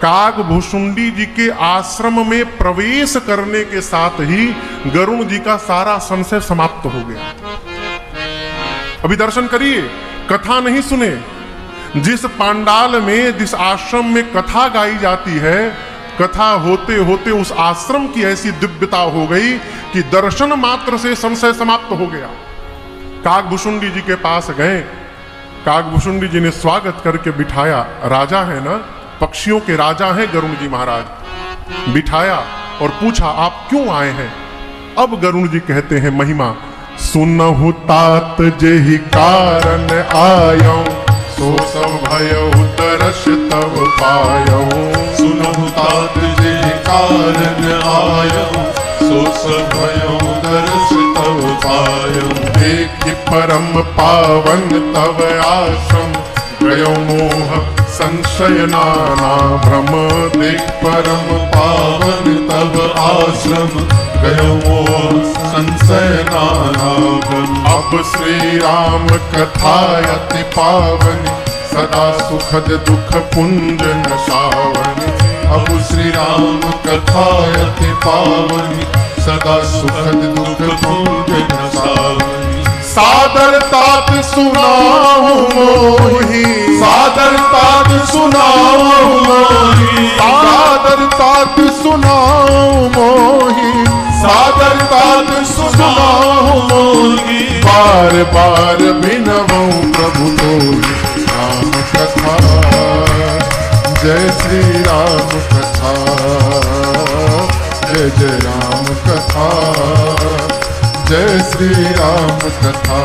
काग भुषुंडी जी के आश्रम में प्रवेश करने के साथ ही गरुण जी का सारा संशय समाप्त हो गया। अभी दर्शन करिए, कथा नहीं सुने। जिस पांडाल में, जिस आश्रम में कथा गाई जाती है, कथा होते होते उस आश्रम की ऐसी दिव्यता हो गई कि दर्शन मात्र से संशय समाप्त हो गया। काग भुषुंडी जी के पास गए, काग भुषुंडी जी ने स्वागत करके बिठाया। राजा है ना, पक्षियों के राजा हैं गरुण जी महाराज। बिठाया और पूछा आप क्यों आए हैं? अब गरुण जी कहते हैं महिमा, सुनहु तात जेहि कारण आयो, सो सब भयउ तरस तब पायो। सुनहु तात जेहि कारण आयो, सो सब भयउ तरस तब पायो। देखि परम पावन तब आश्रम, गयो मोह संशय नाना भ्रम। देख परम पावन तब आश्रम, गयो मोह संशय नाना भ्रम। अब श्री राम कथा अति पावन, सदा सुखद दुख पुंज नशावन। अब श्री राम कथा अति पावन, सदा सुखद दुख पुंज नशावन। सादर तात सुनाऊं मोहि, सादर तात सुनाऊं मोहि, सादर तात सुनाऊं मोहि, सादर तात सुनाऊं मोहि। बार बार बिनवऊं प्रभु तोहि राम कथा, जय श्री राम कथा। जय राम कथा, जय श्री राम कथा।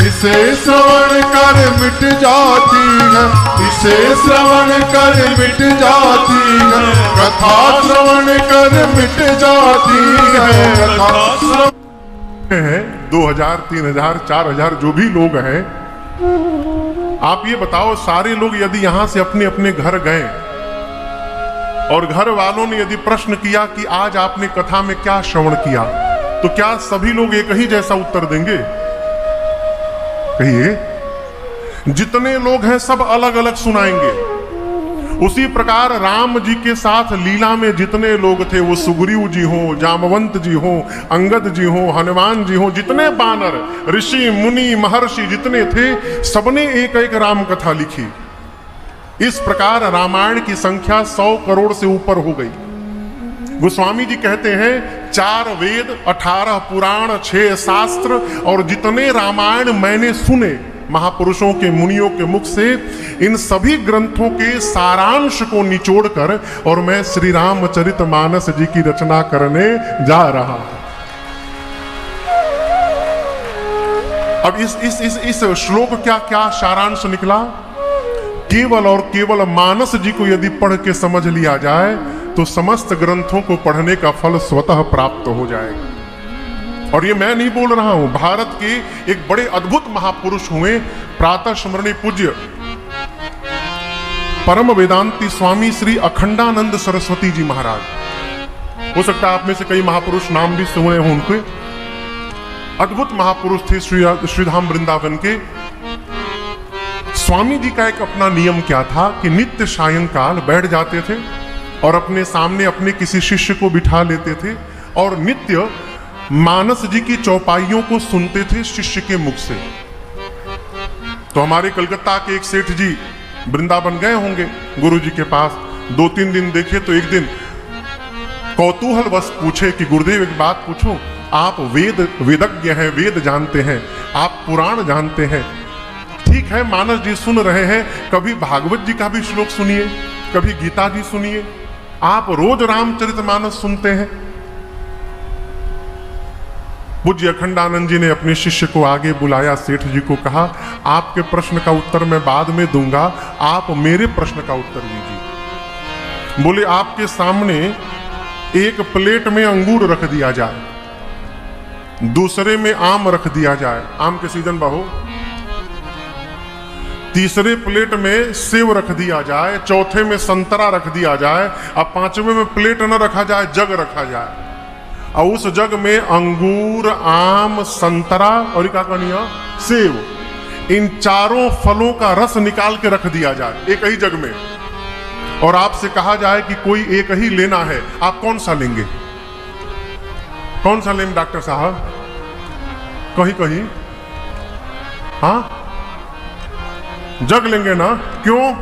इसे श्रवण कर मिट जाती है, इसे श्रवण कर मिट जाती है, कथा श्रवण कर मिट जाती है, कथा श्रवण है 2000, 3000, 4000 जो भी लोग हैं, आप ये बताओ सारे लोग यदि यहां से अपने अपने घर गए और घर वालों ने यदि प्रश्न किया कि आज आपने कथा में क्या श्रवण किया, तो क्या सभी लोग एक ही जैसा उत्तर देंगे? कहिए। जितने लोग हैं सब अलग अलग सुनाएंगे। उसी प्रकार राम जी के साथ लीला में जितने लोग थे, वो सुग्रीव जी हो, जामवंत जी हो, अंगद जी हो, हनुमान जी हो, जितने बानर, ऋषि, मुनि, महर्षि जितने थे, सबने एक एक राम कथा लिखी। इस प्रकार रामायण की संख्या 100 करोड़ से ऊपर हो गई। गोस्वामी जी कहते हैं 4 वेद, 18 पुराण, 6 शास्त्र और जितने रामायण मैंने सुने महापुरुषों के, मुनियों के मुख से, इन सभी ग्रंथों के सारांश को निचोड़कर और मैं श्री रामचरितमानस जी की रचना करने जा रहा हूं। अब इस श्लोक क्या क्या सारांश निकला? केवल और केवल मानस जी को यदि पढ़ के समझ लिया जाए तो समस्त ग्रंथों को पढ़ने का फल स्वतः प्राप्त हो जाएगा। और ये मैं नहीं बोल रहा हूं, भारत के एक बड़े अद्भुत महापुरुष हुए प्रातः स्मरणीय पूज्य परम वेदांती स्वामी श्री अखंडानंद सरस्वती जी महाराज। हो सकता है आप में से कई महापुरुष नाम भी सुने हों उनके। अद्भुत महापुरुष थे श्रीधाम वृंदावन के। स्वामी जी का एक अपना नियम क्या था कि नित्य सायंकाल बैठ जाते थे और अपने सामने अपने किसी शिष्य को बिठा लेते थे और नित्य मानस जी की चौपाइयों को सुनते थे शिष्य के मुख से। तो हमारे कलकत्ता के एक सेठ जी वृंदावन गए होंगे गुरु जी के पास, 2-3 दिन देखे तो एक दिन कौतूहलवश पूछे कि गुरुदेव एक बात पूछो, आप वेदज्ञ हैं, वेद जानते हैं, आप पुराण जानते हैं, ठीक है मानस जी सुन रहे हैं, कभी भागवत जी का भी श्लोक सुनिए, कभी गीता जी सुनिए, आप रोज रामचरितमानस सुनते हैं। पूज्य अखंडानंद जी ने अपने शिष्य को आगे बुलाया, सेठ जी को कहा आपके प्रश्न का उत्तर मैं बाद में दूंगा, आप मेरे प्रश्न का उत्तर दीजिए। बोले आपके सामने एक प्लेट में अंगूर रख दिया जाए, दूसरे में आम रख दिया जाए, आम के सीजन बाहो, तीसरे प्लेट में सेव रख दिया जाए, चौथे में संतरा रख दिया जाए, अब 5वें में प्लेट न रखा जाए, जग रखा जाए और उस जग में अंगूर, आम, संतरा और क्या कहनिया सेव, इन चारों फलों का रस निकाल के रख दिया जाए एक ही जग में, और आपसे कहा जाए कि कोई एक ही लेना है, आप कौन सा लेंगे? कौन सा लेंगे डॉक्टर साहब? कहीं कहीं हाँ जग लेंगे ना, क्यों?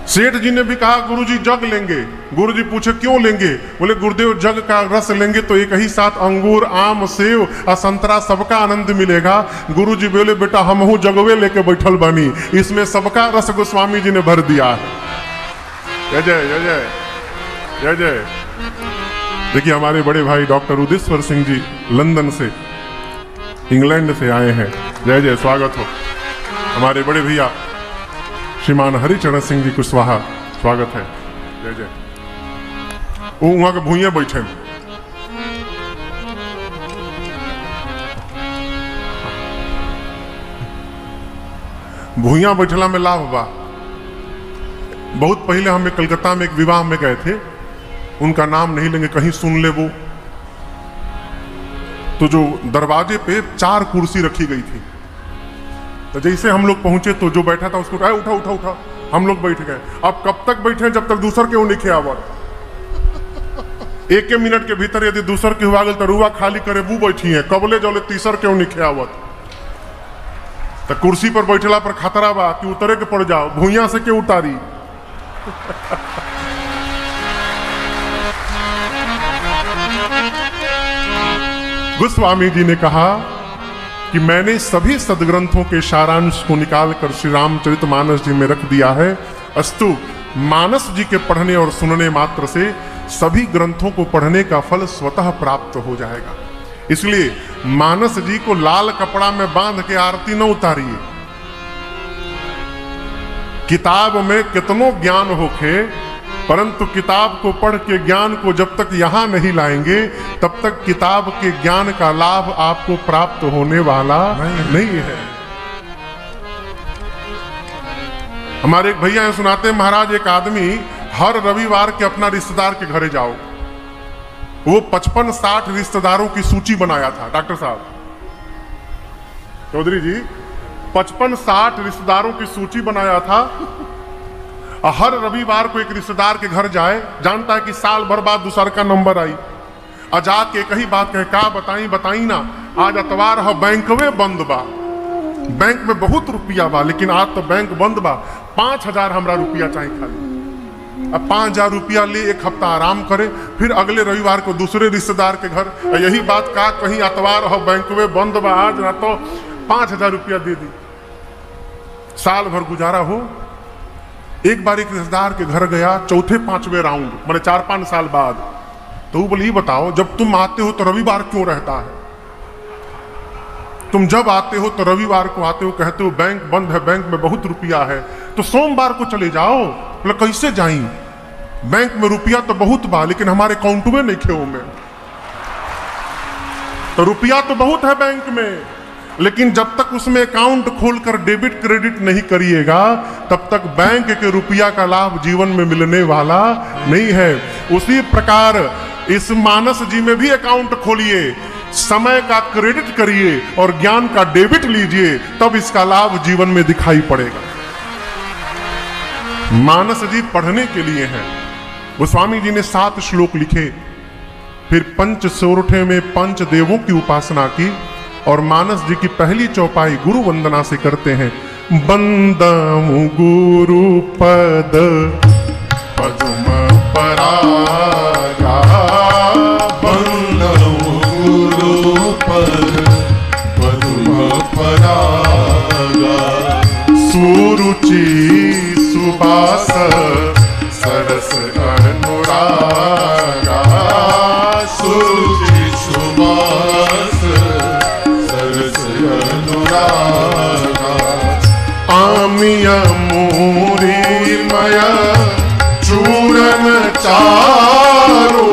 सेठ जी ने भी कहा गुरुजी जग लेंगे। गुरुजी पूछे क्यों लेंगे? बोले गुरुदेव जग का रस लेंगे तो एक ही साथ अंगूर, आम, सेव और संतरा सबका आनंद मिलेगा। गुरुजी बोले बेटा हमहू जगवे लेके बैठल बनी, इसमें सबका रस गोस्वामी जी ने भर दिया। जय जय जय जय जय जय। देखिए हमारे बड़े भाई डॉक्टर उदिश्वर सिंह जी लंदन से, इंग्लैंड से आए हैं। जय जय, स्वागत हो। हमारे बड़े भैया श्रीमान हरिचरण सिंह जी कुशवाहा, स्वागत है। जय जय। वो वहां के भूइया बैठे, भूइया बैठला में लाभ बा। बहुत पहले हम कलकत्ता में एक विवाह में गए थे, उनका नाम नहीं लेंगे, कहीं सुन ले वो, तो जो दरवाजे पे 4 कुर्सी रखी गई थी, तो जैसे हम लोग पहुंचे तो जो बैठा था उसको उठा उठा उठा उठा, हम लोग बैठ गए। अब कब तक बैठे जब तक दूसर के नहीं खियावत। 1 मिनट के भीतर यदि दूसर के हुआ गल तो रुआ खाली करे वो बैठी है, कबले जौले तीसर के नहीं खियावत। तो कुर्सी पर बैठला पर खतरा बा कि उतरे के पड़ जाओ, भूइया से के उतारी। गोस्वामी जी ने कहा कि मैंने सभी सदग्रंथों के सारांश को निकालकर श्री रामचरितमानस जी में रख दिया है अस्तु मानस जी के पढ़ने और सुनने मात्र से सभी ग्रंथों को पढ़ने का फल स्वतः प्राप्त हो जाएगा। इसलिए मानस जी को लाल कपड़ा में बांध के आरती न उतारिए। किताब में कितनो ज्ञान होखे, परंतु किताब को पढ़ के ज्ञान को जब तक यहां नहीं लाएंगे तब तक किताब के ज्ञान का लाभ आपको प्राप्त होने वाला नहीं है। हमारे एक भैया सुनाते हैं, महाराज एक आदमी हर रविवार के अपना रिश्तेदार के घरे जाओ, वो 55-60 रिश्तेदारों की सूची बनाया था। डॉक्टर साहब चौधरी जी 55-60 रिश्तेदारों की सूची बनाया था। हर रविवार को एक रिश्तेदार के घर जाए, जानता है कि साल भर बाद दूसर का नंबर आई, जाके कही बात कहे, का बताई ना, आज अतवार है, बैंकवे बंद बा, बैंक में बहुत रुपया बा, लेकिन आज तो बैंक बंद बा, 5000 हमरा रुपया चाहिए खाली। अब 5000 रुपया ले एक हफ्ता आराम करे, फिर अगले रविवार को दूसरे रिश्तेदार के घर यही बात का, कहीं अतवार हो, बैंकवे बंद बा आज, ना तो 5000 रुपया दे दी। साल भर गुजारा हो। एक बार एक रिश्तेदार के घर गया, चौथे 5वें राउंड, मैंने 4-5 साल बाद, तो वो बोले, ये बताओ जब तुम आते हो तो रविवार क्यों रहता है? तुम जब आते हो तो रविवार को आते हो, कहते हो बैंक बंद है, बैंक में बहुत रुपया है, तो सोमवार को चले जाओ। बोले कैसे जाई, बैंक में रुपया तो बहुत बा, लेकिन हमारे अकाउंट में नहीं खे में, तो रुपया तो बहुत है बैंक में, लेकिन जब तक उसमें अकाउंट खोलकर डेबिट क्रेडिट नहीं करिएगा तब तक बैंक के रुपया का लाभ जीवन में मिलने वाला नहीं है। उसी प्रकार इस मानस जी में भी अकाउंट खोलिए, समय का क्रेडिट करिए और ज्ञान का डेबिट लीजिए, तब इसका लाभ जीवन में दिखाई पड़ेगा। मानस जी पढ़ने के लिए है। गोस्वामी जी ने 7 श्लोक लिखे, फिर पंच सोरठे में पंच देवों की उपासना की, और मानस जी की पहली चौपाई गुरु वंदना से करते हैं। बंदमु गुरु पद पद्म परागा, बंदमु गुरु पद पद्म परागा, सुरुचि सुबास सरस अनुरागा, सुरुचि सुबास सरस अनुरागा, आमिय मूरी मय चूरन चारो,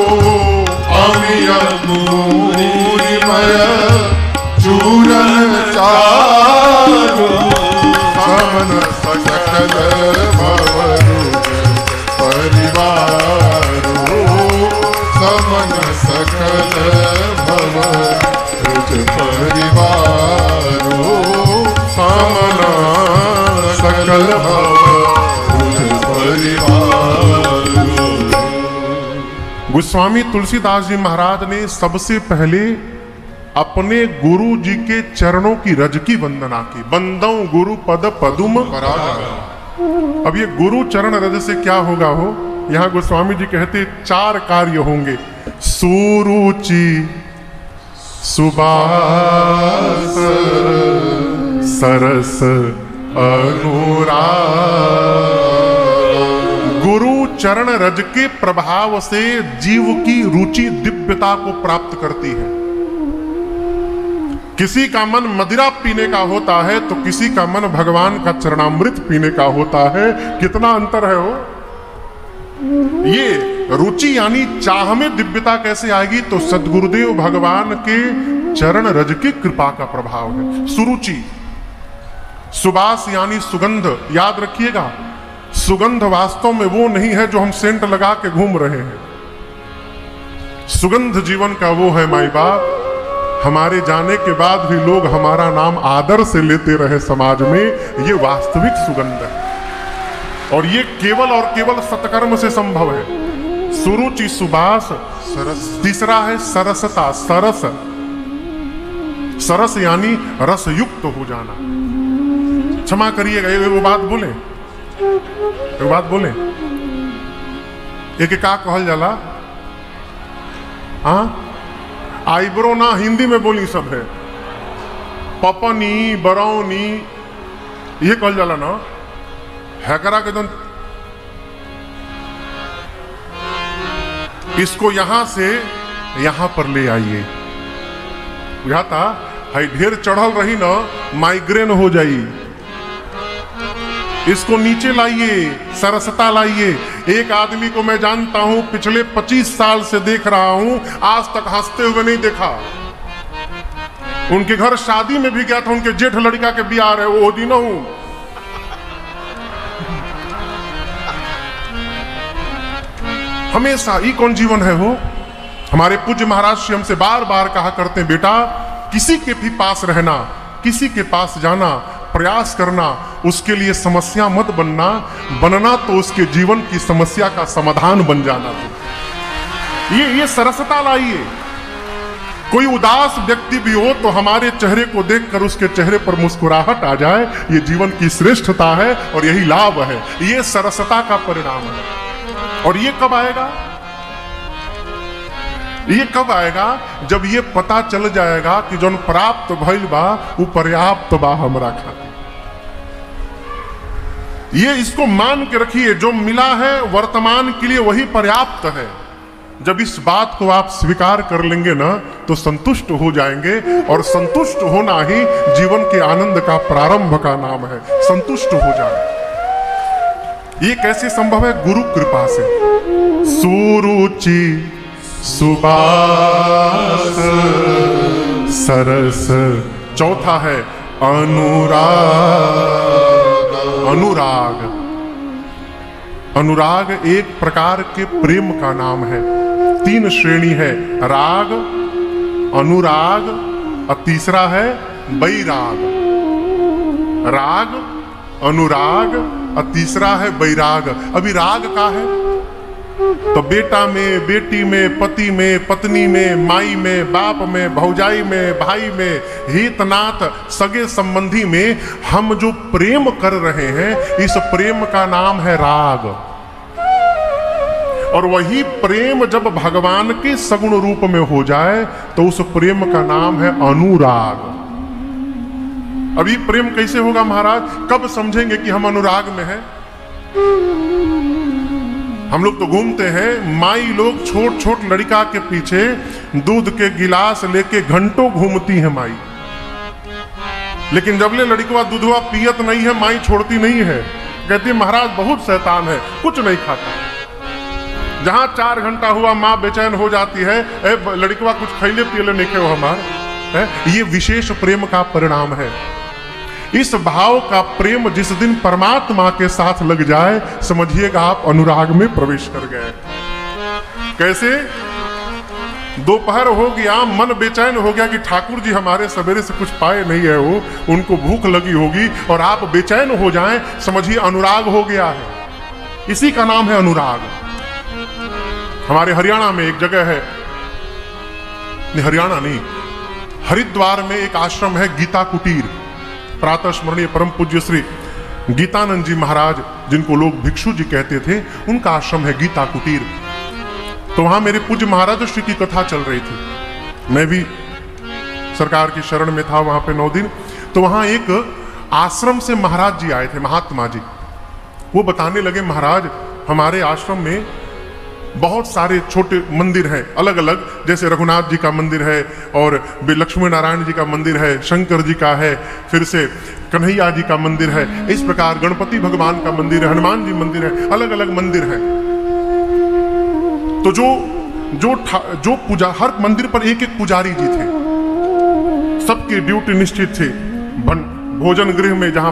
अमिय मूरी मय चूरन चारो, समन सकल भवरुज परिवारो, समन सकल भवरुज परिवारो, समन सकल भवरुज परिवारो। गोस्वामी तुलसीदास जी महाराज ने सबसे पहले अपने गुरु जी के चरणों की रज की वंदना की। बंदौ गुरु पद पदुम परागा। अब ये गुरु चरण रज से क्या होगा हो, यहाँ गोस्वामी जी कहते 4 कार्य होंगे। सुरुचि सुबास सरस अनुराग। गुरु चरण रज के प्रभाव से जीव की रुचि दिव्यता को प्राप्त करती है। किसी का मन मदिरा पीने का होता है तो किसी का मन भगवान का चरणामृत पीने का होता है। कितना अंतर है हो। ये रुचि यानी चाह में दिव्यता कैसे आएगी, तो सद्गुरुदेव भगवान के चरण रज की कृपा का प्रभाव है। सुरुचि, सुबास यानी सुगंध। याद रखिएगा, सुगंध वास्तव में वो नहीं है जो हम सेंट लगा के घूम रहे हैं। सुगंध जीवन का वो है माई बाप, हमारे जाने के बाद भी लोग हमारा नाम आदर से लेते रहे समाज में, ये वास्तविक सुगंध है। और ये केवल और केवल सत्कर्म से संभव है। सुरुचि सुबास सरस। तीसरा है सरसता, सरस। सरस यानी रस युक्त हो जाना। क्षमा करिएगा, ये वो बात बोले, एक बात बोले, एक का कहल जाला, हाँ आईब्रो ना हिंदी में बोली सब है, पपनी बरौनी ये कहल जाला ना। हैकरा के एकदम इसको यहां से यहां पर ले आइए। बुझाता है ढेर चढ़ल रही ना माइग्रेन हो जाई। इसको नीचे लाइए, सरसता लाइए। एक आदमी को मैं जानता हूं, पिछले 25 साल से देख रहा हूं, आज तक हंसते हुए नहीं देखा। उनके घर शादी में भी गया था, उनके जेठ लड़का के ब्याह है, वो दिन हूं। हमेशा ये कौन जीवन है वो? हमारे पूज्य महाराज श्री हमसे बार बार कहा करते हैं, बेटा किसी के भी पास रहना, किसी के पास जाना, प्रयास करना, उसके लिए समस्या मत बनना, बनना तो उसके जीवन की समस्या का समाधान बन जाना। ये सरसता लाइए। कोई उदास व्यक्ति भी हो तो हमारे चेहरे को देखकर उसके चेहरे पर मुस्कुराहट आ जाए, ये जीवन की श्रेष्ठता है और यही लाभ है। ये सरसता का परिणाम है। और ये कब आएगा? ये कब आएगा? जब ये पता चल जाएगा कि जो प्राप्त भइल बा वो पर्याप्त बा हमरा खातिर। ये इसको मान के रखिए, जो मिला है वर्तमान के लिए वही पर्याप्त है। जब इस बात को आप स्वीकार कर लेंगे ना तो संतुष्ट हो जाएंगे, और संतुष्ट होना ही जीवन के आनंद का प्रारंभ का नाम है। संतुष्ट हो जाए। ये कैसे संभव है? गुरु कृपा से। सुरुचि सुबास सरस। चौथा है अनुराग। अनुराग, अनुराग एक प्रकार के प्रेम का नाम है। 3 श्रेणी है, राग, अनुराग और तीसरा है वैराग। राग, अनुराग और तीसरा है वैराग। अभी राग का है तो बेटा में, बेटी में, पति में, पत्नी में, माई में, बाप में, भौजाई में, भाई में, हितनाथ सगे संबंधी में हम जो प्रेम कर रहे हैं, इस प्रेम का नाम है राग। और वही प्रेम जब भगवान के सगुण रूप में हो जाए तो उस प्रेम का नाम है अनुराग। अभी प्रेम कैसे होगा महाराज? कब समझेंगे कि हम अनुराग में हैं? हम लोग तो घूमते हैं, माई लोग छोट छोट लड़का के पीछे दूध के गिलास लेके घंटों घूमती है माई, लेकिन जब ले लड़कवा दूधवा पियत नहीं है, माई छोड़ती नहीं है। कहती है महाराज बहुत शैतान है, कुछ नहीं खाता। जहां 4 घंटा हुआ माँ बेचैन हो जाती है, लड़कवा कुछ खैले पियले नहीं खे हमारे। ये विशेष प्रेम का परिणाम है। इस भाव का प्रेम जिस दिन परमात्मा के साथ लग जाए, समझिएगा आप अनुराग में प्रवेश कर गए। कैसे? दोपहर हो गया, मन बेचैन हो गया कि ठाकुर जी हमारे सवेरे से कुछ पाए नहीं है, वो उनको भूख लगी होगी, और आप बेचैन हो जाएं, समझिए अनुराग हो गया है। इसी का नाम है अनुराग। हमारे हरियाणा में एक जगह है, हरियाणा नहीं, हरिद्वार में एक आश्रम है गीता कुटीर। प्रातः स्मरणीय परम पूज्य श्री गीतानंद जी महाराज, जिनको लोग भिक्षु जी कहते थे, उनका आश्रम है गीता कुटीर। तो वहां मेरे पूज्य महाराज श्री की कथा चल रही थी। मैं भी सरकार की शरण में था वहां पे 9 दिन। तो वहां एक आश्रम से महाराज जी आए थे, महात्मा जी। वो बताने लगे, महाराज हमारे आश्रम में बहुत सारे छोटे मंदिर हैं अलग अलग, जैसे रघुनाथ जी का मंदिर है, और लक्ष्मी नारायण जी का मंदिर है, शंकर जी का है, फिर से कन्हैया जी का मंदिर है, इस प्रकार गणपति भगवान का मंदिर है, हनुमान जी मंदिर है, अलग अलग मंदिर है। तो जो पूजा, हर मंदिर पर एक एक पुजारी जी थे, सबकी ड्यूटी निश्चित थी। भोजन गृह में जहां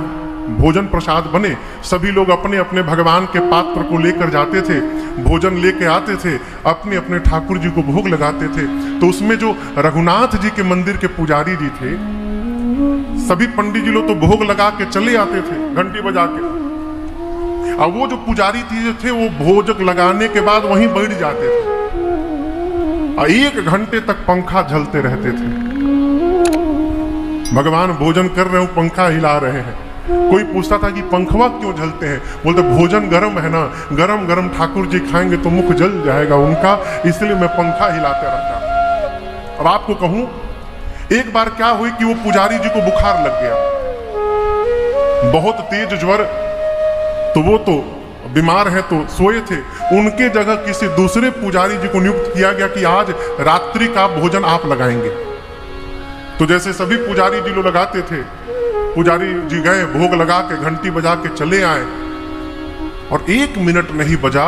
भोजन प्रसाद बने, सभी लोग अपने अपने भगवान के पात्र को लेकर जाते थे, भोजन लेके आते थे, अपने अपने ठाकुर जी को भोग लगाते थे। तो उसमें जो रघुनाथ जी के मंदिर के पुजारी जी थे, सभी पंडित जी लोग तो भोग लगा के चले आते थे घंटी बजा के, और वो जो पुजारी थे वो भोजन लगाने के बाद वहीं बैठ जाते थे, और 1 घंटे तक पंखा झलते रहते थे। भगवान भोजन कर रहे हो, पंखा हिला रहे हैं। कोई पूछता था कि पंखवा क्यों झलते हैं? बोलते भोजन गर्म है ना, गरम गरम ठाकुर जी खाएंगे तो मुख जल जाएगा उनका, इसलिए मैं पंखा हिलाते रहता। अब आपको कहूं, एक बार क्या हुई कि वो पुजारी जी को बुखार लग गया, बहुत तेज ज्वर। तो वो तो बीमार हैं तो सोए थे, उनके जगह किसी दूसरे पुजारी जी को नियुक्त किया गया कि आज रात्रि का भोजन आप लगाएंगे। तो जैसे सभी पुजारी जी लोग लगाते थे, पुजारी जी गए, भोग लगा के घंटी बजा के चले आए, और 1 मिनट नहीं बजा,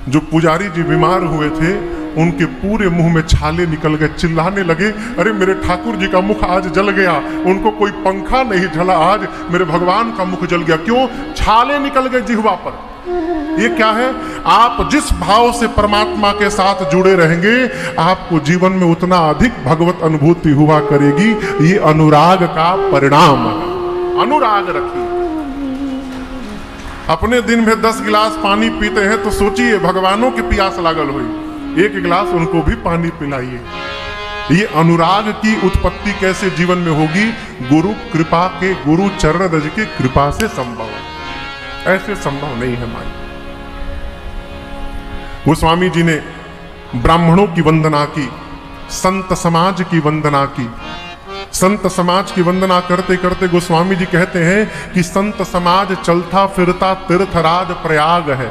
जो पुजारी जी बीमार हुए थे उनके पूरे मुंह में छाले निकल गए, चिल्लाने लगे, अरे मेरे ठाकुर जी का मुख आज जल गया। उनको कोई पंखा नहीं झला, आज मेरे भगवान का मुख जल गया। क्यों? छाले निकल गए जिह्वा पर। ये क्या है? आप जिस भाव से परमात्मा के साथ जुड़े रहेंगे, आपको जीवन में उतना अधिक भगवत अनुभूति हुआ करेगी। ये अनुराग का परिणाम है। अनुराग रखिए। अपने दिन में 10 गिलास पानी पीते हैं तो सोचिए भगवानों की प्यास लागल हुई, 1 गिलास उनको भी पानी पिलाइए। ये अनुराग की उत्पत्ति कैसे जीवन में होगी? गुरु कृपा के, गुरु चरण रज के कृपा से संभव, ऐसे संभव नहीं है माई। गोस्वामी जी ने ब्राह्मणों की वंदना की, संत समाज की वंदना की। संत समाज की वंदना करते करते गोस्वामी जी कहते हैं कि संत समाज चलता फिरता तीर्थराज प्रयाग है।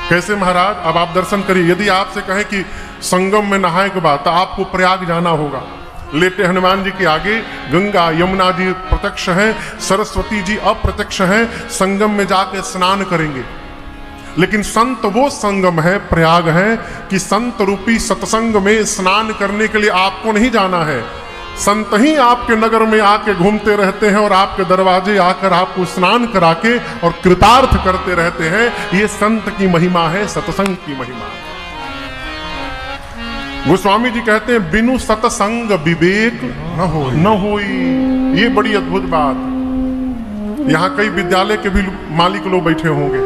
कैसे महाराज? अब आप दर्शन करिए। यदि आपसे कहें कि संगम में नहाए के बाद, तो आपको प्रयाग जाना होगा। लेटे हनुमान जी के आगे गंगा यमुना जी प्रत्यक्ष हैं, सरस्वती जी अप्रत्यक्ष हैं, संगम में जाके स्नान करेंगे। लेकिन संत वो संगम है, प्रयाग है, कि संत रूपी सत्संग में स्नान करने के लिए आपको नहीं जाना है। संत ही आपके नगर में आके घूमते रहते हैं और आपके दरवाजे आकर आपको स्नान करा के और कृतार्थ करते रहते हैं। ये संत की महिमा है, सत्संग की महिमा है। गोस्वामी जी कहते हैं बिनु सत्संग विवेक न होई। ये बड़ी अद्भुत बात। यहाँ कई विद्यालय के भी मालिक लोग बैठे होंगे,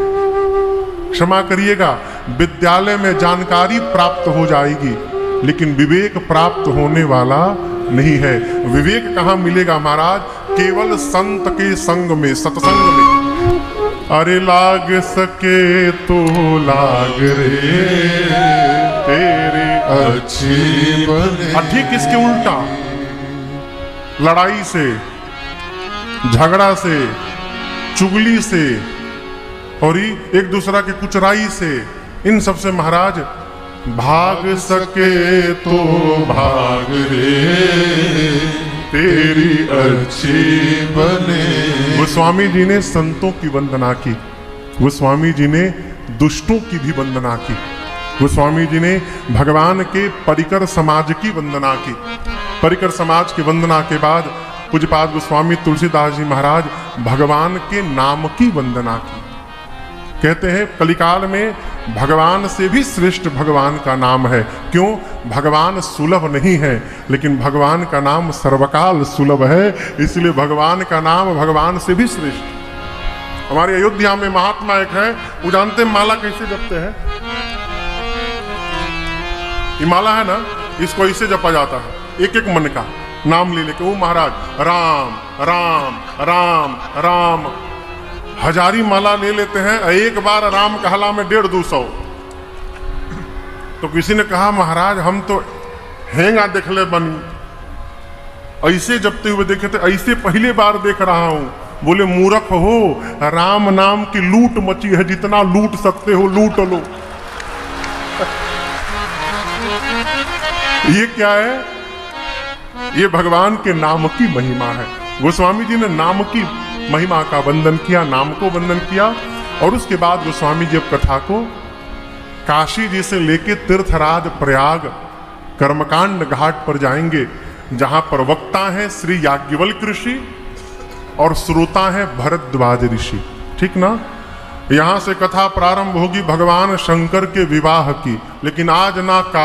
क्षमा करिएगा, विद्यालय में जानकारी प्राप्त हो जाएगी लेकिन विवेक प्राप्त होने वाला नहीं है। विवेक कहाँ मिलेगा महाराज? केवल संत के संग में, सत्संग में। अरे लाग सके तो लाग रे तेरे अच्छी बने। ठीक इसके उल्टा, लड़ाई से, झगड़ा से, चुगली से और एक दूसरा के कुचराई से, इन सब से महाराज भाग सके तो भाग रे तेरी अच्छी बने। गोस्वामी जी ने संतों की वंदना की, गोस्वामी जी ने दुष्टों की भी वंदना की, गोस्वामी जी ने भगवान के परिकर समाज की वंदना की। परिकर समाज की वंदना के बाद पूज्यपाद गोस्वामी तुलसीदास जी महाराज भगवान के नाम की वंदना की। कहते हैं कलिकाल में भगवान से भी श्रेष्ठ भगवान का नाम है। क्यों? भगवान सुलभ नहीं है, लेकिन भगवान का नाम सर्वकाल सुलभ है, इसलिए भगवान का नाम भगवान से भी श्रेष्ठ। हमारे अयोध्या में महात्मा एक है, वो जानते हैं माला कैसे जपते हैं? ये माला है ना, इसको ऐसे जपा जाता है, एक एक मन का नाम ले लेके। वो महाराज राम राम राम राम हजारी माला ले लेते हैं, एक बार राम कहला में 150-200। तो किसी ने कहा महाराज हम तो हेंगा देखले बनी, ऐसे जपते हुए देखे थे, ऐसे पहले बार देख रहा हूं। बोले मूर्ख हो, राम नाम की लूट मची है, जितना लूट सकते हो लूट लो। ये क्या है? ये भगवान के नाम की महिमा है। गोस्वामी जी ने नाम की महिमा का वंदन किया, नाम को वंदन किया, और उसके बाद गोस्वामी जी अब कथा को काशी जी से लेके तीर्थराज प्रयाग कर्मकांड घाट पर जाएंगे, जहां पर वक्ता है श्री याज्ञवल्क्य ऋषि और श्रोता है भरद्वाज ऋषि। ठीक ना? यहां से कथा प्रारंभ होगी भगवान शंकर के विवाह की, लेकिन आज ना का